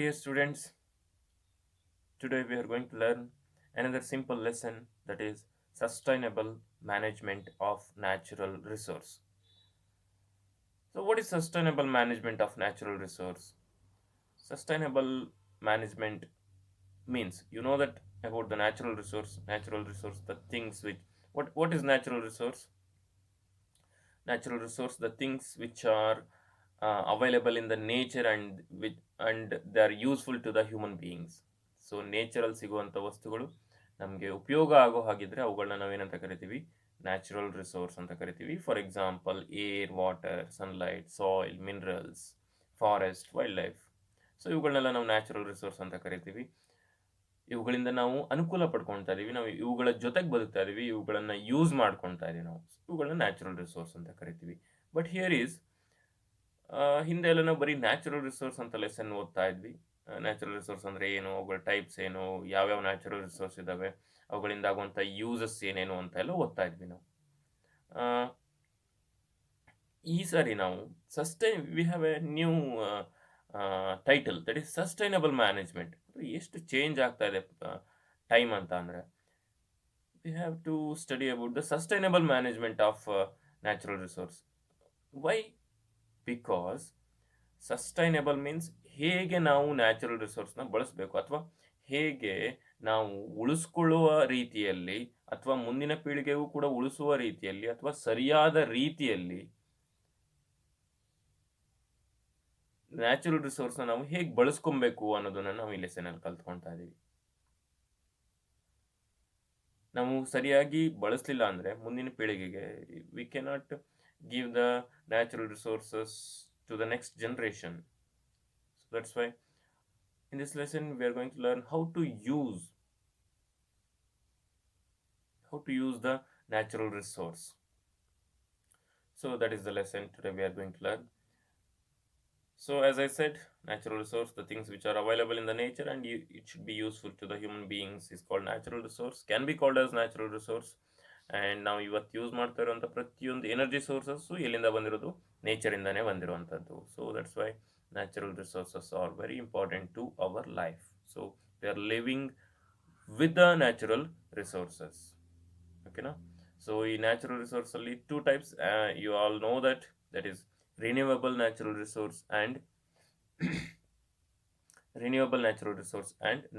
dear students. Today we are going to learn another simple lesson, that is sustainable management of natural resource. So what is sustainable management of natural resource? Sustainable management means, you know that about the natural resource, the things which, what is natural resource? Natural resource, the things which are available in the nature and they are useful to the human beings. So ನೇಚರಲ್ಲಿ ಸಿಗುವಂಥ ವಸ್ತುಗಳು ನಮಗೆ ಉಪಯೋಗ ಆಗೋ ಹಾಗಿದ್ರೆ ಅವುಗಳನ್ನ ನಾವೇನಂತ ಕರಿತೀವಿ? ನ್ಯಾಚುರಲ್ ರಿಸೋರ್ಸ್ ಅಂತ ಕರಿತೀವಿ. For example air, water, sunlight, soil, minerals, forest, wild life. So ಇವುಗಳನ್ನೆಲ್ಲ ನಾವು ನ್ಯಾಚುರಲ್ ರಿಸೋರ್ಸ್ ಅಂತ ಕರಿತೀವಿ. ಇವುಗಳಿಂದ ನಾವು ಅನುಕೂಲ ಪಡ್ಕೊಳ್ತಾ ಇದೀವಿ, ನಾವು ಇವುಗಳ ಜೊತೆಗೆ ಬದುಕ್ತಾ ಇದೀವಿ, ಇವುಗಳನ್ನ ಯೂಸ್ ಮಾಡ್ಕೊಳ್ತಾ ಇದೀವಿ ನಾವು. ಇವುಗಳನ್ನ ನ್ಯಾಚುರಲ್ ರಿಸೋರ್ಸ್ ಅಂತ ಕರಿತೀವಿ. ಬಟ್ ಹಿಯರ್ ಈಸ್, ಹಿಂದೆ ಎಲ್ಲ ನಾವು ಬರೀ ನ್ಯಾಚುರಲ್ ರಿಸೋರ್ಸ್ ಅಂತ ಲೆಸನ್ ಓದ್ತಾ ಇದ್ವಿ. ನ್ಯಾಚುರಲ್ ರಿಸೋರ್ಸ್ ಅಂದರೆ ಏನು, ಅವುಗಳ ಟೈಪ್ಸ್ ಏನು, ಯಾವ್ಯಾವ ನ್ಯಾಚುರಲ್ ರಿಸೋರ್ಸ್ ಇದ್ದಾವೆ, ಅವುಗಳಿಂದ ಆಗುವಂಥ ಯೂಸಸ್ ಏನೇನು ಅಂತ ಎಲ್ಲ ಓದ್ತಾ ಇದ್ವಿ ನಾವು. ಈ ಸಾರಿ ನಾವು we have a new title, that is sustainable management. ಎಷ್ಟು ಚೇಂಜ್ ಆಗ್ತಾ ಇದೆ ಟೈಮ್ ಅಂತ ಅಂದರೆ, we have to study about the sustainable management of natural resource. Why? Because sustainable means ಹೇಗೆ ನಾವು ನ್ಯಾಚುರಲ್ ರಿಸೋರ್ಸ್ನ ಬಳಸಬೇಕು, ಅಥವಾ ಹೇಗೆ ನಾವು ಉಳಿಸ್ಕೊಳ್ಳುವ ರೀತಿಯಲ್ಲಿ, ಅಥವಾ ಮುಂದಿನ ಪೀಳಿಗೆಗೂ ಕೂಡ ಉಳಿಸುವ ರೀತಿಯಲ್ಲಿ, ಅಥವಾ ಸರಿಯಾದ ರೀತಿಯಲ್ಲಿ ನ್ಯಾಚುರಲ್ ರಿಸೋರ್ಸ್ನ ನಾವು ಹೇಗೆ ಬಳಸ್ಕೊಬೇಕು ಅನ್ನೋದನ್ನ ನಾವು ಈ ಲೆಸನಲ್ಲಿ ಕಲ್ತ್ಕೊಳ್ತಾ ಇದ್ದೀವಿ. ನಾವು ಸರಿಯಾಗಿ ಬಳಸಲಿಲ್ಲ ಅಂದರೆ ಮುಂದಿನ ಪೀಳಿಗೆಗೆ we cannot give the natural resources to the next generation. So that's why in this lesson we are going to learn how to use the natural resource. So that is the lesson today we are going to learn. So as I said, natural resource, the things which are available in the nature and it should be useful to the human beings, is called natural resource, can be called as natural resource. And ನಾವು ಇವತ್ತು use ಮಾಡ್ತಾ ಇರುವಂಥ ಪ್ರತಿಯೊಂದು energy sources ಎಲ್ಲಿಂದ ಬಂದಿರೋದು? ನೇಚರಿಂದನೇ ಬಂದಿರುವಂಥದ್ದು. So that's why natural resources are very important to our life. So we are living with the natural resources. ಓಕೆನಾ? ಸೊ ಈ ನ್ಯಾಚುರಲ್ ರಿಸೋರ್ಸಲ್ಲಿ two types, you all know that is renewable natural resource and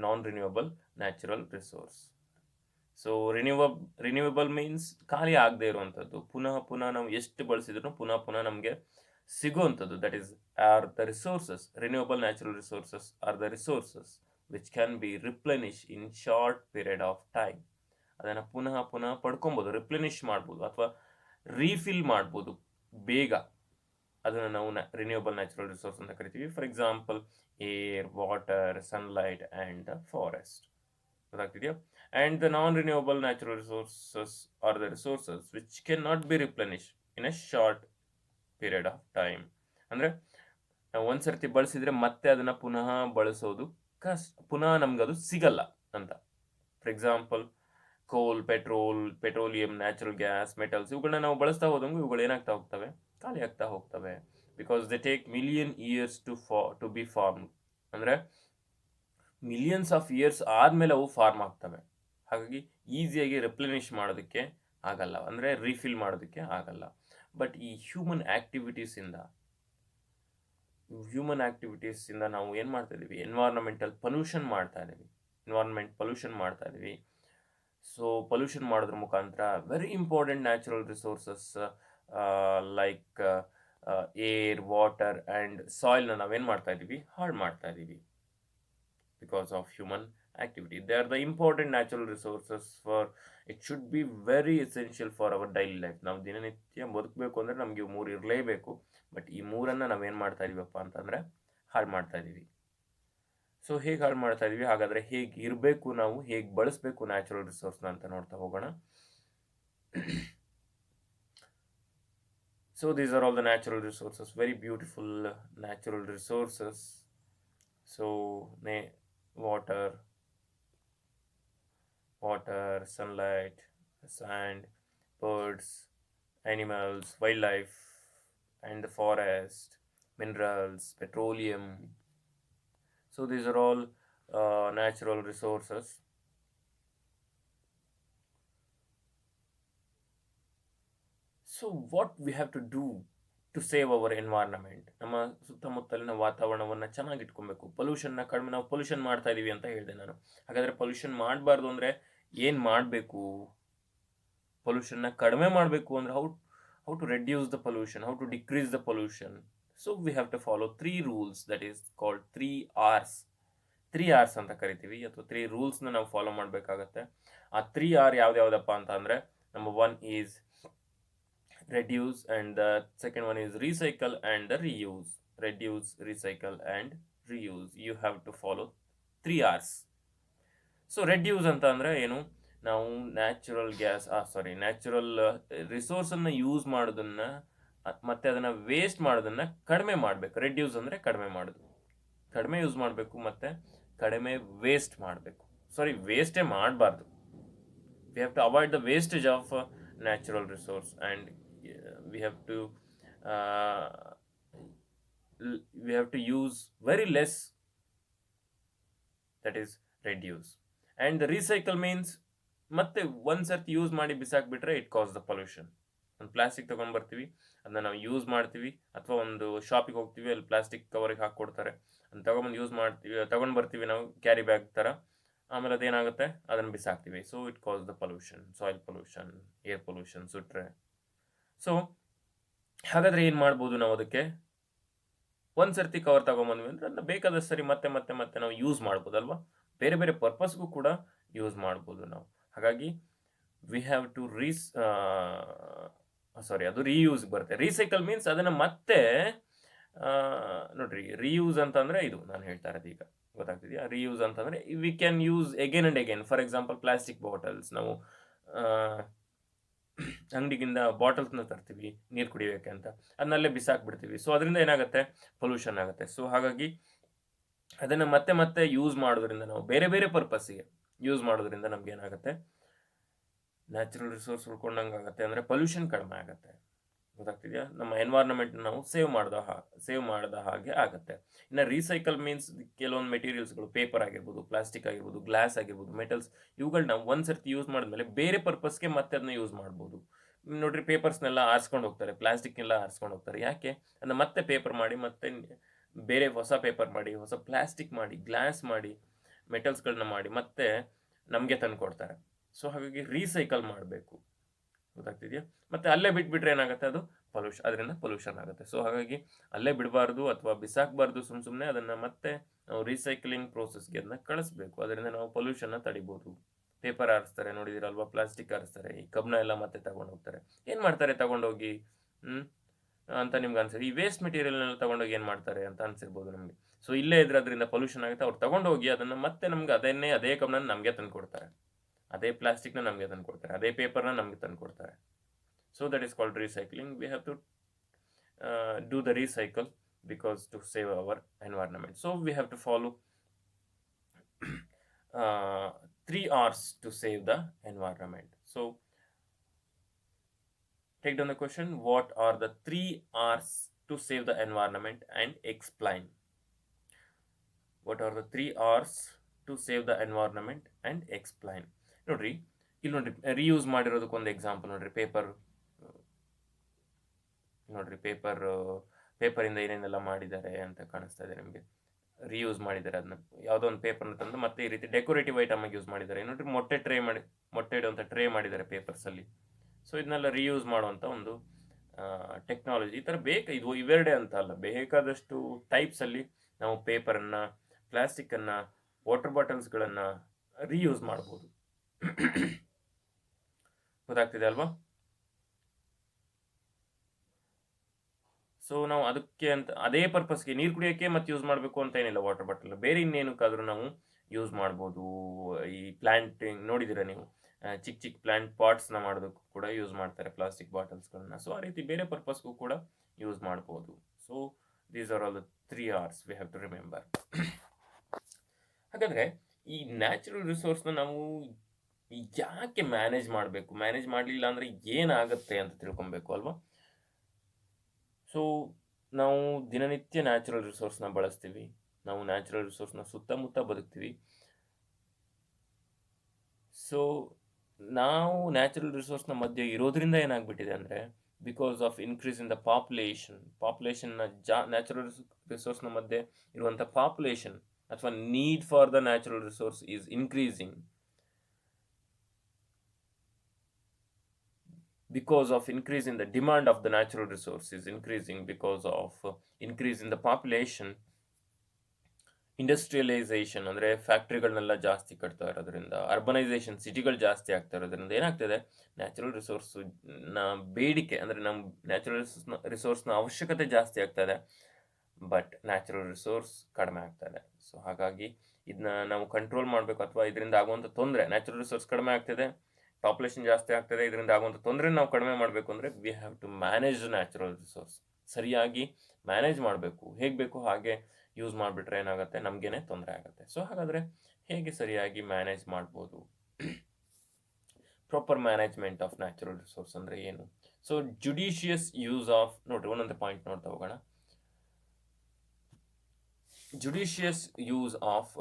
non-renewable natural resource. So renewable means ಖಾಲಿ ಆಗದೆ ಇರುವಂಥದ್ದು, ಪುನಃ ನಾವು ಎಷ್ಟು ಬಳಸಿದ್ರು ಪುನಃ ನಮಗೆ ಸಿಗುವಂಥದ್ದು. That is are the resources. Renewable natural resources are the resources which can be replenish in short period of time. ಅದನ್ನು ಪುನಃ ಪಡ್ಕೊಬೋದು, ರಿಪ್ಲೆನಿಶ್ ಮಾಡ್ಬೋದು ಅಥವಾ ರೀಫಿಲ್ ಮಾಡ್ಬೋದು ಬೇಗ. ಅದನ್ನು ನಾವು ರಿನ್ಯೂವಬಲ್ ನ್ಯಾಚುರಲ್ ರಿಸೋರ್ಸ್ ಅಂತ ಕರಿತೀವಿ. For example air, water, sunlight and forest. ಗೊತ್ತಾಗ್ತಿದೆಯಾ? And the non renewable natural resources are the resources which can not be replenish in a short period of time. ಅಂದರೆ ನಾವು ಒಂದ್ಸರ್ತಿ ಬಳಸಿದರೆ ಮತ್ತೆ ಅದನ್ನು ಪುನಃ ಬಳಸೋದು ಪುನಃ ನಮ್ಗದು ಸಿಗಲ್ಲ ಅಂತ. ಫಾರ್ ಎಕ್ಸಾಂಪಲ್ ಕೋಲ್, ಪೆಟ್ರೋಲಿಯಂ, ನ್ಯಾಚುರಲ್ ಗ್ಯಾಸ್, ಮೆಟಲ್ಸ್, ಇವುಗಳನ್ನ ನಾವು ಬಳಸ್ತಾ ಹೋದಂಗೆ ಇವುಗಳು ಏನಾಗ್ತಾ ಹೋಗ್ತವೆ? ಖಾಲಿ ಆಗ್ತಾ ಹೋಗ್ತವೆ. Because they take million years to be form. ಅಂದರೆ ಮಿಲಿಯನ್ಸ್ ಆಫ್ ಇಯರ್ಸ್ ಆದಮೇಲೆ ಅವು ಫಾರ್ಮ್ ಆಗ್ತವೆ. ಹಾಗಾಗಿ ಈಸಿಯಾಗಿ ರಿಪ್ಲೆನಿಶ್ ಮಾಡೋದಕ್ಕೆ ಆಗಲ್ಲ, ಅಂದರೆ ರೀಫಿಲ್ ಮಾಡೋದಕ್ಕೆ ಆಗಲ್ಲ. ಬಟ್ ಈ ಹ್ಯೂಮನ್ ಆ್ಯಕ್ಟಿವಿಟೀಸಿಂದ ನಾವು ಏನು ಮಾಡ್ತಾ ಇದ್ದೀವಿ? ಎನ್ವೈರ್ಮೆಂಟ್ ಪೊಲ್ಯೂಷನ್ ಮಾಡ್ತಾ ಇದ್ದೀವಿ. ಸೊ ಪೊಲ್ಯೂಷನ್ ಮಾಡೋದ್ರ ಮುಖಾಂತರ very important natural resources like air, water and ಸಾಯಿಲ್ನ ನಾವೇನು ಮಾಡ್ತಾ ಇದ್ದೀವಿ? ಹಾಳು ಮಾಡ್ತಾ ಇದ್ದೀವಿ. Because of human activity. They are the important natural resources for, it should be very essential for our daily life. ನಾವು ದಿನನಿತ್ಯ ಬದುಕಬೇಕು ಅಂದರೆ ನಮಗೆ ಇವು ಮೂರು ಇರಲೇಬೇಕು. ಬಟ್ ಈ ಮೂರನ್ನು ನಾವೇನು ಮಾಡ್ತಾ ಇದೀವಪ್ಪ ಅಂತಂದರೆ ಹಾಳು ಮಾಡ್ತಾ ಇದ್ದೀವಿ. ಸೊ ಹೇಗೆ ಹಾಳು ಮಾಡ್ತಾ ಇದೀವಿ? ಹಾಗಾದರೆ ಹೇಗೆ ಇರಬೇಕು, ನಾವು ಹೇಗೆ ಬಳಸಬೇಕು ನ್ಯಾಚುರಲ್ ರಿಸೋರ್ಸ್ನ ಅಂತ ನೋಡ್ತಾ ಹೋಗೋಣ. So these are all the natural resources, very beautiful natural resources. So water, sunlight, sand, birds, animals, wildlife, and the forest, minerals, petroleum. So these are all natural resources. So what we have to do to save our environment? ನಮ್ಮ ಸುತ್ತಮುತ್ತಲಿನ ವಾತಾವರಣವನ್ನು ಚೆನ್ನಾಗಿ ಇಟ್ಕೊಬೇಕು. ಪೊಲ್ಯೂಷನ್ನ ಕಡಿಮೆ, ನಾವು pollution ಮಾಡ್ತಾ ಇದೀವಿ ಅಂತ ಹೇಳಿದೆ ನಾನು. ಹಾಗಾದರೆ ಪೊಲ್ಯೂಷನ್ ಮಾಡಬಾರ್ದು ಅಂದರೆ ಏನು ಮಾಡಬೇಕು? ಪೊಲ್ಯೂಷನ್ನ ಕಡಿಮೆ ಮಾಡಬೇಕು ಅಂದರೆ how to reduce the pollution, how to decrease the pollution. So we have to follow 3 rules, that is called 3 R's. 3 R's ಅಂತ ಕರಿತೀವಿ, ಅಥವಾ 3 ರೂಲ್ಸ್ನ ನಾವು ಫಾಲೋ ಮಾಡಬೇಕಾಗತ್ತೆ. ಆ 3 R ಯಾವ್ದ್ಯಾವ್ದಪ್ಪ ಅಂತ ಅಂದರೆ, number 1 is reduce, and the second one is recycle and the reuse. Reduce, recycle and reuse. You have to follow 3 R's. So reduce ಅಂತ ಅಂದರೆ ಏನು? ನಾವು ನ್ಯಾಚುರಲ್ ರಿಸೋರ್ಸನ್ನು ಯೂಸ್ ಮಾಡೋದನ್ನು ಮತ್ತು ಅದನ್ನು ವೇಸ್ಟ್ ಮಾಡೋದನ್ನು ಕಡಿಮೆ ಮಾಡಬೇಕು. ರೆಡ್ಯೂಸ್ ಅಂದರೆ ಕಡಿಮೆ ಮಾಡೋದು, ಕಡಿಮೆ ಯೂಸ್ ಮಾಡಬೇಕು ಮತ್ತು ಕಡಿಮೆ ವೇಸ್ಟ್ ಮಾಡಬೇಕು. ವೇಸ್ಟೇ ಮಾಡಬಾರ್ದು. We have to avoid the wastage of natural resource, and we have to use very less, that is reduce. And the recycle means ಮತ್ತೆ ಒಂದ್ಸರ್ತಿ ಯೂಸ್ ಮಾಡಿ ಬಿಸಾಕ್ಬಿಟ್ರೆ ಇಟ್ ಕಾಸ್ ದ ಪೊಲ್ಯೂಷನ್. ಒಂದು ಪ್ಲಾಸ್ಟಿಕ್ ತೊಗೊಂಡ್ಬರ್ತೀವಿ, ಅದನ್ನ ನಾವು ಯೂಸ್ ಮಾಡ್ತೀವಿ, ಅಥವಾ ಒಂದು ಶಾಪಿಗೆ ಹೋಗ್ತೀವಿ, ಅಲ್ಲಿ ಪ್ಲಾಸ್ಟಿಕ್ ಕವರಿಗೆ ಹಾಕ್ಕೊಡ್ತಾರೆ, ಅದನ್ನ ತಗೊಂಡು ಬರ್ತೀವಿ ನಾವು ಕ್ಯಾರಿ ಬ್ಯಾಗ್ ಥರ. ಆಮೇಲೆ ಅದೇನಾಗುತ್ತೆ, ಅದನ್ನು ಬಿಸಾಕ್ತೀವಿ. So it cause the pollution, soil pollution, air pollution ಸುಟ್ರೆ. ಸೊ ಹಾಗಾದರೆ ಏನು ಮಾಡ್ಬೋದು ನಾವು? ಅದಕ್ಕೆ ಒಂದ್ಸರ್ತಿ ಕವರ್ ತಗೊಂಬಂದ್ವಿ ಅಂದರೆ ಅದನ್ನ ಬೇಕಾದಷ್ಟು ಸರಿ ಮತ್ತೆ ಮತ್ತೆ ಮತ್ತೆ ನಾವು ಯೂಸ್ ಮಾಡ್ಬೋದಲ್ವಾ? ಬೇರೆ ಬೇರೆ ಪರ್ಪಸ್ಗೂ ಕೂಡ ಯೂಸ್ ಮಾಡ್ಬೋದು ನಾವು. ಹಾಗಾಗಿ ವಿ ಹ್ಯಾವ್ ಟು ಅದು ರೀಯೂಸ್ ಬರುತ್ತೆ. ರೀಸೈಕಲ್ ಮೀನ್ಸ್ ಅದನ್ನು ಮತ್ತೆ ನೋಡ್ರಿ, ರೀಯೂಸ್ ಅಂತಂದರೆ ಇದು ನಾನು ಹೇಳ್ತಾ ಇರೋದು ಈಗ ಗೊತ್ತಾಗ್ತಿದೆಯಾ? ರೀಯೂಸ್ ಅಂತಂದರೆ we can use again and again. For example plastic bottles, ನಾವು ಅಂಗಡಿಗಿಂದ ಬಾಟಲ್ಸ್ನ ತರ್ತೀವಿ ನೀರು ಕುಡಿಯೋಕ್ಕೆ ಅಂತ, ಅದನ್ನಲ್ಲೇ ಬಿಸಾಕ್ಬಿಡ್ತೀವಿ. ಸೊ ಅದರಿಂದ ಏನಾಗುತ್ತೆ, ಪೊಲ್ಯೂಷನ್ ಆಗುತ್ತೆ. ಸೊ ಹಾಗಾಗಿ ಅದನ್ನು ಮತ್ತೆ ಮತ್ತೆ ಯೂಸ್ ಮಾಡೋದ್ರಿಂದ, ನಾವು ಬೇರೆ ಬೇರೆ ಪರ್ಪಸ್ಸಿಗೆ ಯೂಸ್ ಮಾಡೋದ್ರಿಂದ ನಮ್ಗೆ ಏನಾಗುತ್ತೆ, ನ್ಯಾಚುರಲ್ ರಿಸೋರ್ಸ್ ಉಳ್ಕೊಂಡಂಗೆ ಆಗುತ್ತೆ, ಅಂದರೆ ಪೊಲ್ಯೂಷನ್ ಕಡಿಮೆ ಆಗುತ್ತೆ. ಗೊತ್ತಾಗ್ತಿದೆಯಾ? ನಮ್ಮ ಎನ್ವೈರ್ನ್ಮೆಂಟ್ ನಾವು ಸೇವ್ ಮಾಡಿದ ಹಾಗೆ ಆಗುತ್ತೆ. ಇನ್ನು ರೀಸೈಕಲ್ ಮೀನ್ಸ್ ಕೆಲವೊಂದು ಮೆಟೀರಿಯಲ್ಸ್ಗಳು, ಪೇಪರ್ ಆಗಿರ್ಬೋದು, ಪ್ಲಾಸ್ಟಿಕ್ ಆಗಿರ್ಬೋದು, ಗ್ಲಾಸ್ ಆಗಿರ್ಬೋದು, ಮೆಟಲ್ಸ್, ಇವುಗಳನ್ನ ಒಂದ್ಸರ್ತಿ ಯೂಸ್ ಮಾಡಿದ್ಮೇಲೆ ಬೇರೆ ಪರ್ಪಸ್ಗೆ ಮತ್ತೆ ಅದನ್ನ ಯೂಸ್ ಮಾಡ್ಬೋದು. ನೋಡ್ರಿ, ಪೇಪರ್ಸ್ನೆಲ್ಲ ಆರಿಸ್ಕೊಂಡು ಹೋಗ್ತಾರೆ, ಪ್ಲಾಸ್ಟಿಕ್ನೆಲ್ಲ ಆರಿಸ್ಕೊಂಡು ಹೋಗ್ತಾರೆ. ಯಾಕೆ? ಅದನ್ನ ಮತ್ತೆ ಪೇಪರ್ ಮಾಡಿ, ಮತ್ತೆ ಬೇರೆ ಹೊಸ ಪೇಪರ್ ಮಾಡಿ, ಹೊಸ ಪ್ಲಾಸ್ಟಿಕ್ ಮಾಡಿ, ಗ್ಲಾಸ್ ಮಾಡಿ, ಮೆಟಲ್ಸ್ಗಳನ್ನ ಮಾಡಿ ಮತ್ತೆ ನಮಗೆ ತಂದು ಕೊಡ್ತಾರೆ. ಸೊ ಹಾಗಾಗಿ ರೀಸೈಕಲ್ ಮಾಡಬೇಕು. ಗೊತ್ತಾಗ್ತಿದೆಯಾ? ಮತ್ತೆ ಅಲ್ಲೇ ಬಿಟ್ಬಿಟ್ರೆ ಏನಾಗುತ್ತೆ, ಅದು ಅದರಿಂದ ಪೊಲ್ಯೂಷನ್ ಆಗುತ್ತೆ. ಸೊ ಹಾಗಾಗಿ ಅಲ್ಲೇ ಬಿಡಬಾರ್ದು ಅಥವಾ ಬಿಸಾಕಬಾರ್ದು ಸುಮ್ಮನೆ. ಅದನ್ನು ಮತ್ತೆ ನಾವು ರೀಸೈಕ್ಲಿಂಗ್ ಪ್ರೋಸೆಸ್ಗೆ ಅದನ್ನ ಕಳಿಸ್ಬೇಕು. ಅದರಿಂದ ನಾವು ಪೊಲ್ಯೂಷನ್ನ ತಡಿಬೋದು. ಪೇಪರ್ ಆರಿಸ್ತಾರೆ ನೋಡಿದಿರಲ್ವಾ, ಪ್ಲಾಸ್ಟಿಕ್ ಆರಿಸ್ತಾರೆ, ಈ ಕಬ್ಬನ ಎಲ್ಲ ಮತ್ತೆ ತಗೊಂಡು ಹೋಗ್ತಾರೆ. ಏನು ಮಾಡ್ತಾರೆ ತಗೊಂಡೋಗಿ ಅಂತ ನಿಮ್ಗೆ ಅನ್ಸುತ್ತೆ. ಈ ವೇಸ್ಟ್ ಮೆಟೀರಿಯಲ್ನೆಲ್ಲ ತಗೊಂಡೋಗಿ ಏನು ಮಾಡ್ತಾರೆ ಅಂತ ಅನ್ಸಿರ್ಬೋದು ನಮಗೆ. ಸೊ ಇಲ್ಲೇ ಇದ್ರೆ ಅದರಿಂದ ಪೊಲ್ಯೂಷನ್ ಆಗುತ್ತೆ. ಅವ್ರು ತಗೊಂಡೋಗಿ ಅದನ್ನು ಮತ್ತೆ ನಮ್ಗೆ ಅದೇ ಕಬ್ಬನ ನಮಗೆ ತಂದು ಕೊಡ್ತಾರೆ, ಅದೇ ಪ್ಲಾಸ್ಟಿಕ್ನ ನಮಗೆ ತಂದು ಕೊಡ್ತಾರೆ, ಅದೇ ಪೇಪರ್ನ ನಮಗೆ ತಂದು ಕೊಡ್ತಾರೆ. So that is called recycling. We have to do the recycle because to save our environment. So we have to follow 3 R's to save the environment. So take down the question, what are the 3 R's to save the environment, and explain. What are the 3 R's to save the environment and explain. ನೋಡ್ರಿ, ಇಲ್ಲಿ ನೋಡ್ರಿ, reuse ಮಾಡಿರೋದಕ್ಕೊಂದು example ನೋಡ್ರಿ. ಪೇಪರಿಂದ ಏನೇನೆಲ್ಲ ಮಾಡಿದ್ದಾರೆ ಅಂತ ಕಾಣಿಸ್ತಾ ಇದೆ ನಿಮಗೆ. ರೀಯೂಸ್ ಮಾಡಿದ್ದಾರೆ, ಅದನ್ನ ಯಾವುದೋ ಒಂದು ಪೇಪರ್ನ ತಂದು ಮತ್ತೆ ಈ ರೀತಿ ಡೆಕೋರೇಟಿವ್ ಐಟಮ್ ಆಗಿ ಯೂಸ್ ಮಾಡಿದ್ದಾರೆ. ನೋಡ್ರಿ, ಮೊಟ್ಟೆ ಇಡುವಂಥ ಟ್ರೇ ಮಾಡಿದ್ದಾರೆ ಪೇಪರ್ಸಲ್ಲಿ. ಸೊ ಇದನ್ನೆಲ್ಲ ರೀಯೂಸ್ ಮಾಡುವಂಥ ಒಂದು ಟೆಕ್ನಾಲಜಿ. ಈ ಥರ ಇದು ಇವೆರಡೇ ಅಂತ ಅಲ್ಲ, ಬೇಕಾದಷ್ಟು ಟೈಪ್ಸಲ್ಲಿ ನಾವು ಪೇಪರನ್ನು, ಪ್ಲಾಸ್ಟಿಕ್ಕನ್ನು, ವಾಟರ್ ಬಾಟಲ್ಸ್ಗಳನ್ನು ರೀಯೂಸ್ ಮಾಡ್ಬೋದು. ಗೊತ್ತಾಗ್ತಿದೆ ಅಲ್ವಾ? ಸೊ ನಾವು ಅದಕ್ಕೆ ಅಂತ ಅದೇ ಪರ್ಪಸ್ಗೆ ನೀರು ಕುಡಿಯೋಕ್ಕೆ ಮತ್ತೆ ಯೂಸ್ ಮಾಡಬೇಕು ಅಂತ ಏನಿಲ್ಲ. ವಾಟರ್ ಬಾಟಲ್ ಬೇರೆ ಇನ್ನೇನಕ್ಕಾದ್ರೂ ನಾವು ಯೂಸ್ ಮಾಡ್ಬೋದು. ಈ ಪ್ಲಾಂಟಿಂಗ್ ನೋಡಿದ್ದೀರಾ ನೀವು, ಚಿಕ್ಕ ಚಿಕ್ಕ ಪ್ಲಾಂಟ್ ಪಾಟ್ಸ್ನ ಮಾಡೋದಕ್ಕೂ ಕೂಡ ಯೂಸ್ ಮಾಡ್ತಾರೆ ಪ್ಲಾಸ್ಟಿಕ್ ಬಾಟಲ್ಸ್ಗಳನ್ನ. ಸೊ ಆ ರೀತಿ ಬೇರೆ ಪರ್ಪಸ್ಗೂ ಕೂಡ ಯೂಸ್ ಮಾಡ್ಬೋದು. So these are all the 3 R's we have to remember. ಹಾಗಾದರೆ ಈ ನ್ಯಾಚುರಲ್ ರಿಸೋರ್ಸ್ನ ನಾವು ಯಾಕೆ ಮ್ಯಾನೇಜ್ ಮಾಡಬೇಕು, ಮ್ಯಾನೇಜ್ ಮಾಡಲಿಲ್ಲ ಅಂದರೆ ಏನಾಗುತ್ತೆ ಅಂತ ತಿಳ್ಕೊಬೇಕು ಅಲ್ವಾ? ಸೊ ನಾವು ದಿನನಿತ್ಯ ನ್ಯಾಚುರಲ್ ರಿಸೋರ್ಸ್ನ ಬಳಸ್ತೀವಿ. ನಾವು ನ್ಯಾಚುರಲ್ ರಿಸೋರ್ಸ್ನ ಸುತ್ತಮುತ್ತ ಬದುಕ್ತೀವಿ. ಸೊ ನಾವು ನ್ಯಾಚುರಲ್ ರಿಸೋರ್ಸ್ನ ಮಧ್ಯೆ ಇರೋದ್ರಿಂದ ಏನಾಗ್ಬಿಟ್ಟಿದೆ ಅಂದರೆ, because of increase in the ಪಾಪ್ಯುಲೇಷನ್ನ ನ್ಯಾಚುರಲ್ ರಿಸೋರ್ಸ್ನ ಮಧ್ಯೆ ಇರುವಂಥ ಪಾಪ್ಯುಲೇಷನ್ ಅಥವಾ need for the natural resource is increasing. Because of increase in the demand of the natural resource is increasing, because of increase in the population, industrialisation ಅಂದರೆ ಫ್ಯಾಕ್ಟ್ರಿಗಳನ್ನೆಲ್ಲ ಜಾಸ್ತಿ ಕಟ್ತಾ ಇರೋದ್ರಿಂದ, urbanisation ಸಿಟಿಗಳು ಜಾಸ್ತಿ ಆಗ್ತಾ ಇರೋದ್ರಿಂದ ಏನಾಗ್ತದೆ, ನ್ಯಾಚುರಲ್ ರಿಸೋರ್ಸ್ನ ಬೇಡಿಕೆ ಅಂದರೆ ನಮ್ಮ ನ್ಯಾಚುರಲ್ ರಿಸೋರ್ಸ್ನ ಅವಶ್ಯಕತೆ ಜಾಸ್ತಿ ಆಗ್ತದೆ, ಬಟ್ ನ್ಯಾಚುರಲ್ ರಿಸೋರ್ಸ್ ಕಡಿಮೆ ಆಗ್ತದೆ. ಸೊ ಹಾಗಾಗಿ ಇದನ್ನ ನಾವು ಕಂಟ್ರೋಲ್ ಮಾಡಬೇಕು, ಅಥವಾ ಇದರಿಂದ ಆಗುವಂಥ ತೊಂದರೆ, ನ್ಯಾಚುರಲ್ ರಿಸೋರ್ಸ್ ಕಡಿಮೆ ಆಗ್ತದೆ, ಪಾಪ್ಯುಲೇಷನ್ ಜಾಸ್ತಿ ಆಗ್ತದೆ, ಇದರಿಂದ ಆಗುವಂಥ ತೊಂದರೆ ನಾವು ಕಡಿಮೆ ಮಾಡಬೇಕು ಅಂದರೆ we have to manage natural resource. ಸರಿಯಾಗಿ ಮ್ಯಾನೇಜ್ ಮಾಡಬೇಕು, ಹೇಗೆ ಬೇಕು ಹಾಗೆ ಯೂಸ್ ಮಾಡಿಬಿಟ್ರೆ ಏನಾಗುತ್ತೆ, ನಮಗೇನೆ ತೊಂದರೆ ಆಗುತ್ತೆ. ಸೊ ಹಾಗಾದರೆ ಹೇಗೆ ಸರಿಯಾಗಿ ಮ್ಯಾನೇಜ್ ಮಾಡ್ಬೋದು? Proper management of natural resource ಅಂದರೆ ಏನು? ಸೊ ಜುಡಿಷಿಯಸ್ ಯೂಸ್ ಆಫ್, ನೋಡ್ರಿ ಒಂದೊಂದು ಪಾಯಿಂಟ್ ನೋಡ್ತಾ ಹೋಗೋಣ. Judicious use of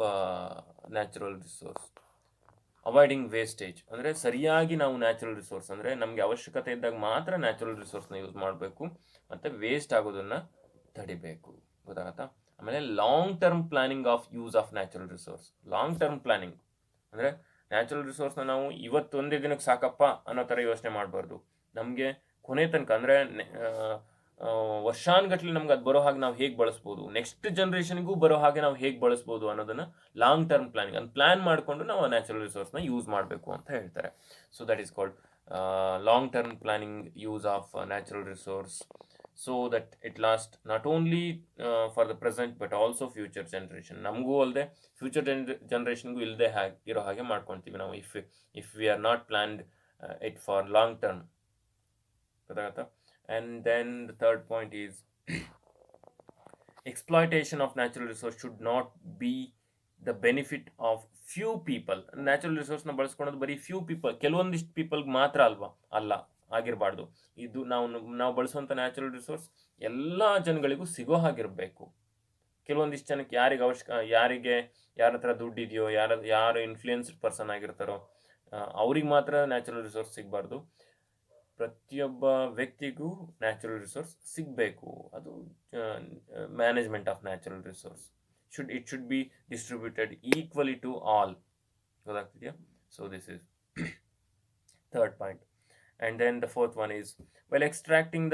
natural resource, avoiding wastage ಅಂದರೆ ಸರಿಯಾಗಿ ನಾವು ನ್ಯಾಚುರಲ್ ರಿಸೋರ್ಸ್ ಅಂದರೆ ನಮಗೆ ಅವಶ್ಯಕತೆ ಇದ್ದಾಗ ಮಾತ್ರ ನ್ಯಾಚುರಲ್ ರಿಸೋರ್ಸ್ನ ಯೂಸ್ ಮಾಡಬೇಕು, ಮತ್ತು ವೇಸ್ಟ್ ಆಗೋದನ್ನು ತಡಿಬೇಕು. ಗೊತ್ತಾಗತ್ತಾ? ಆಮೇಲೆ long term planning of use of natural resource. Long term planning ಅಂದರೆ ನ್ಯಾಚುರಲ್ ರಿಸೋರ್ಸ್ನ ನಾವು ಇವತ್ತು ಒಂದೇ ದಿನಕ್ಕೆ ಸಾಕಪ್ಪ ಅನ್ನೋ ಥರ ಯೋಚನೆ ಮಾಡಬಾರ್ದು. ನಮಗೆ ಕೊನೆ ತನಕ ಅಂದರೆ ವರ್ಷಾನುಗಟ್ಟಲೆ ನಮ್ಗೆ ಅದು ಬರೋ ಹಾಗೆ ನಾವು ಹೇಗೆ ಬಳಸ್ಬೋದು, ನೆಕ್ಸ್ಟ್ ಜನ್ರೇಷನ್ಗೂ ಬರೋ ಹಾಗೆ ನಾವು ಹೇಗೆ ಬಳಸ್ಬೋದು ಅನ್ನೋದನ್ನು ಲಾಂಗ್ ಟರ್ಮ್ ಪ್ಲಾನಿಂಗ್, ಅದು ಪ್ಲಾನ್ ಮಾಡಿಕೊಂಡು ನಾವು ನ್ಯಾಚುರಲ್ ರಿಸೋರ್ಸ್ನ ಯೂಸ್ ಮಾಡಬೇಕು ಅಂತ ಹೇಳ್ತಾರೆ. So that is called long term planning use of natural resource, so that it last not only for the present but also future generation. ನಮಗೂ ಅಲ್ಲದೆ ಫ್ಯೂಚರ್ ಜನ್ರೇಷನ್ಗೂ ಇಲ್ಲದೆ ಇರೋ ಹಾಗೆ ಮಾಡ್ಕೊತೀವಿ ನಾವು, if we are not planned it for long term. ಗೊತ್ತಾಗತ್ತಾ? And then the third point is exploitation of natural resource should not be the benefit of few people. Natural ರಿಸೋರ್ಸ್ನ ಬಳಸ್ಕೊಳೋದು ಬರೀ ಫ್ಯೂ ಪೀಪಲ್, ಕೆಲವೊಂದಿಷ್ಟು ಪೀಪಲ್ಗೆ ಮಾತ್ರ ಅಲ್ಲ ಆಗಿರಬಾರ್ದು. ಇದು ನಾವು ಬಳಸುವಂಥ ನ್ಯಾಚುರಲ್ ರಿಸೋರ್ಸ್ ಎಲ್ಲ ಜನಗಳಿಗೂ ಸಿಗೋ ಹಾಗಿರಬೇಕು. ಕೆಲವೊಂದಿಷ್ಟು ಜನಕ್ಕೆ ಯಾರ ಹತ್ರ ದುಡ್ಡಿದೆಯೋ, ಯಾರು ಇನ್ಫ್ಲೂಯೆನ್ಸ್ಡ್ ಪರ್ಸನ್ ಆಗಿರ್ತಾರೋ ಅವ್ರಿಗೆ ಮಾತ್ರ ನ್ಯಾಚುರಲ್ ರಿಸೋರ್ಸ್ ಸಿಗಬಾರ್ದು. ಪ್ರತಿಯೊಬ್ಬ ವ್ಯಕ್ತಿಗೂ ನ್ಯಾಚುರಲ್ ರಿಸೋರ್ಸ್ ಸಿಗಬೇಕು. ಅದು management of natural resource it should be distributed equally to all. ಗೊತ್ತಾಗ್ತಿದೆಯಾ? So this is third point. And then the fourth one is, while extracting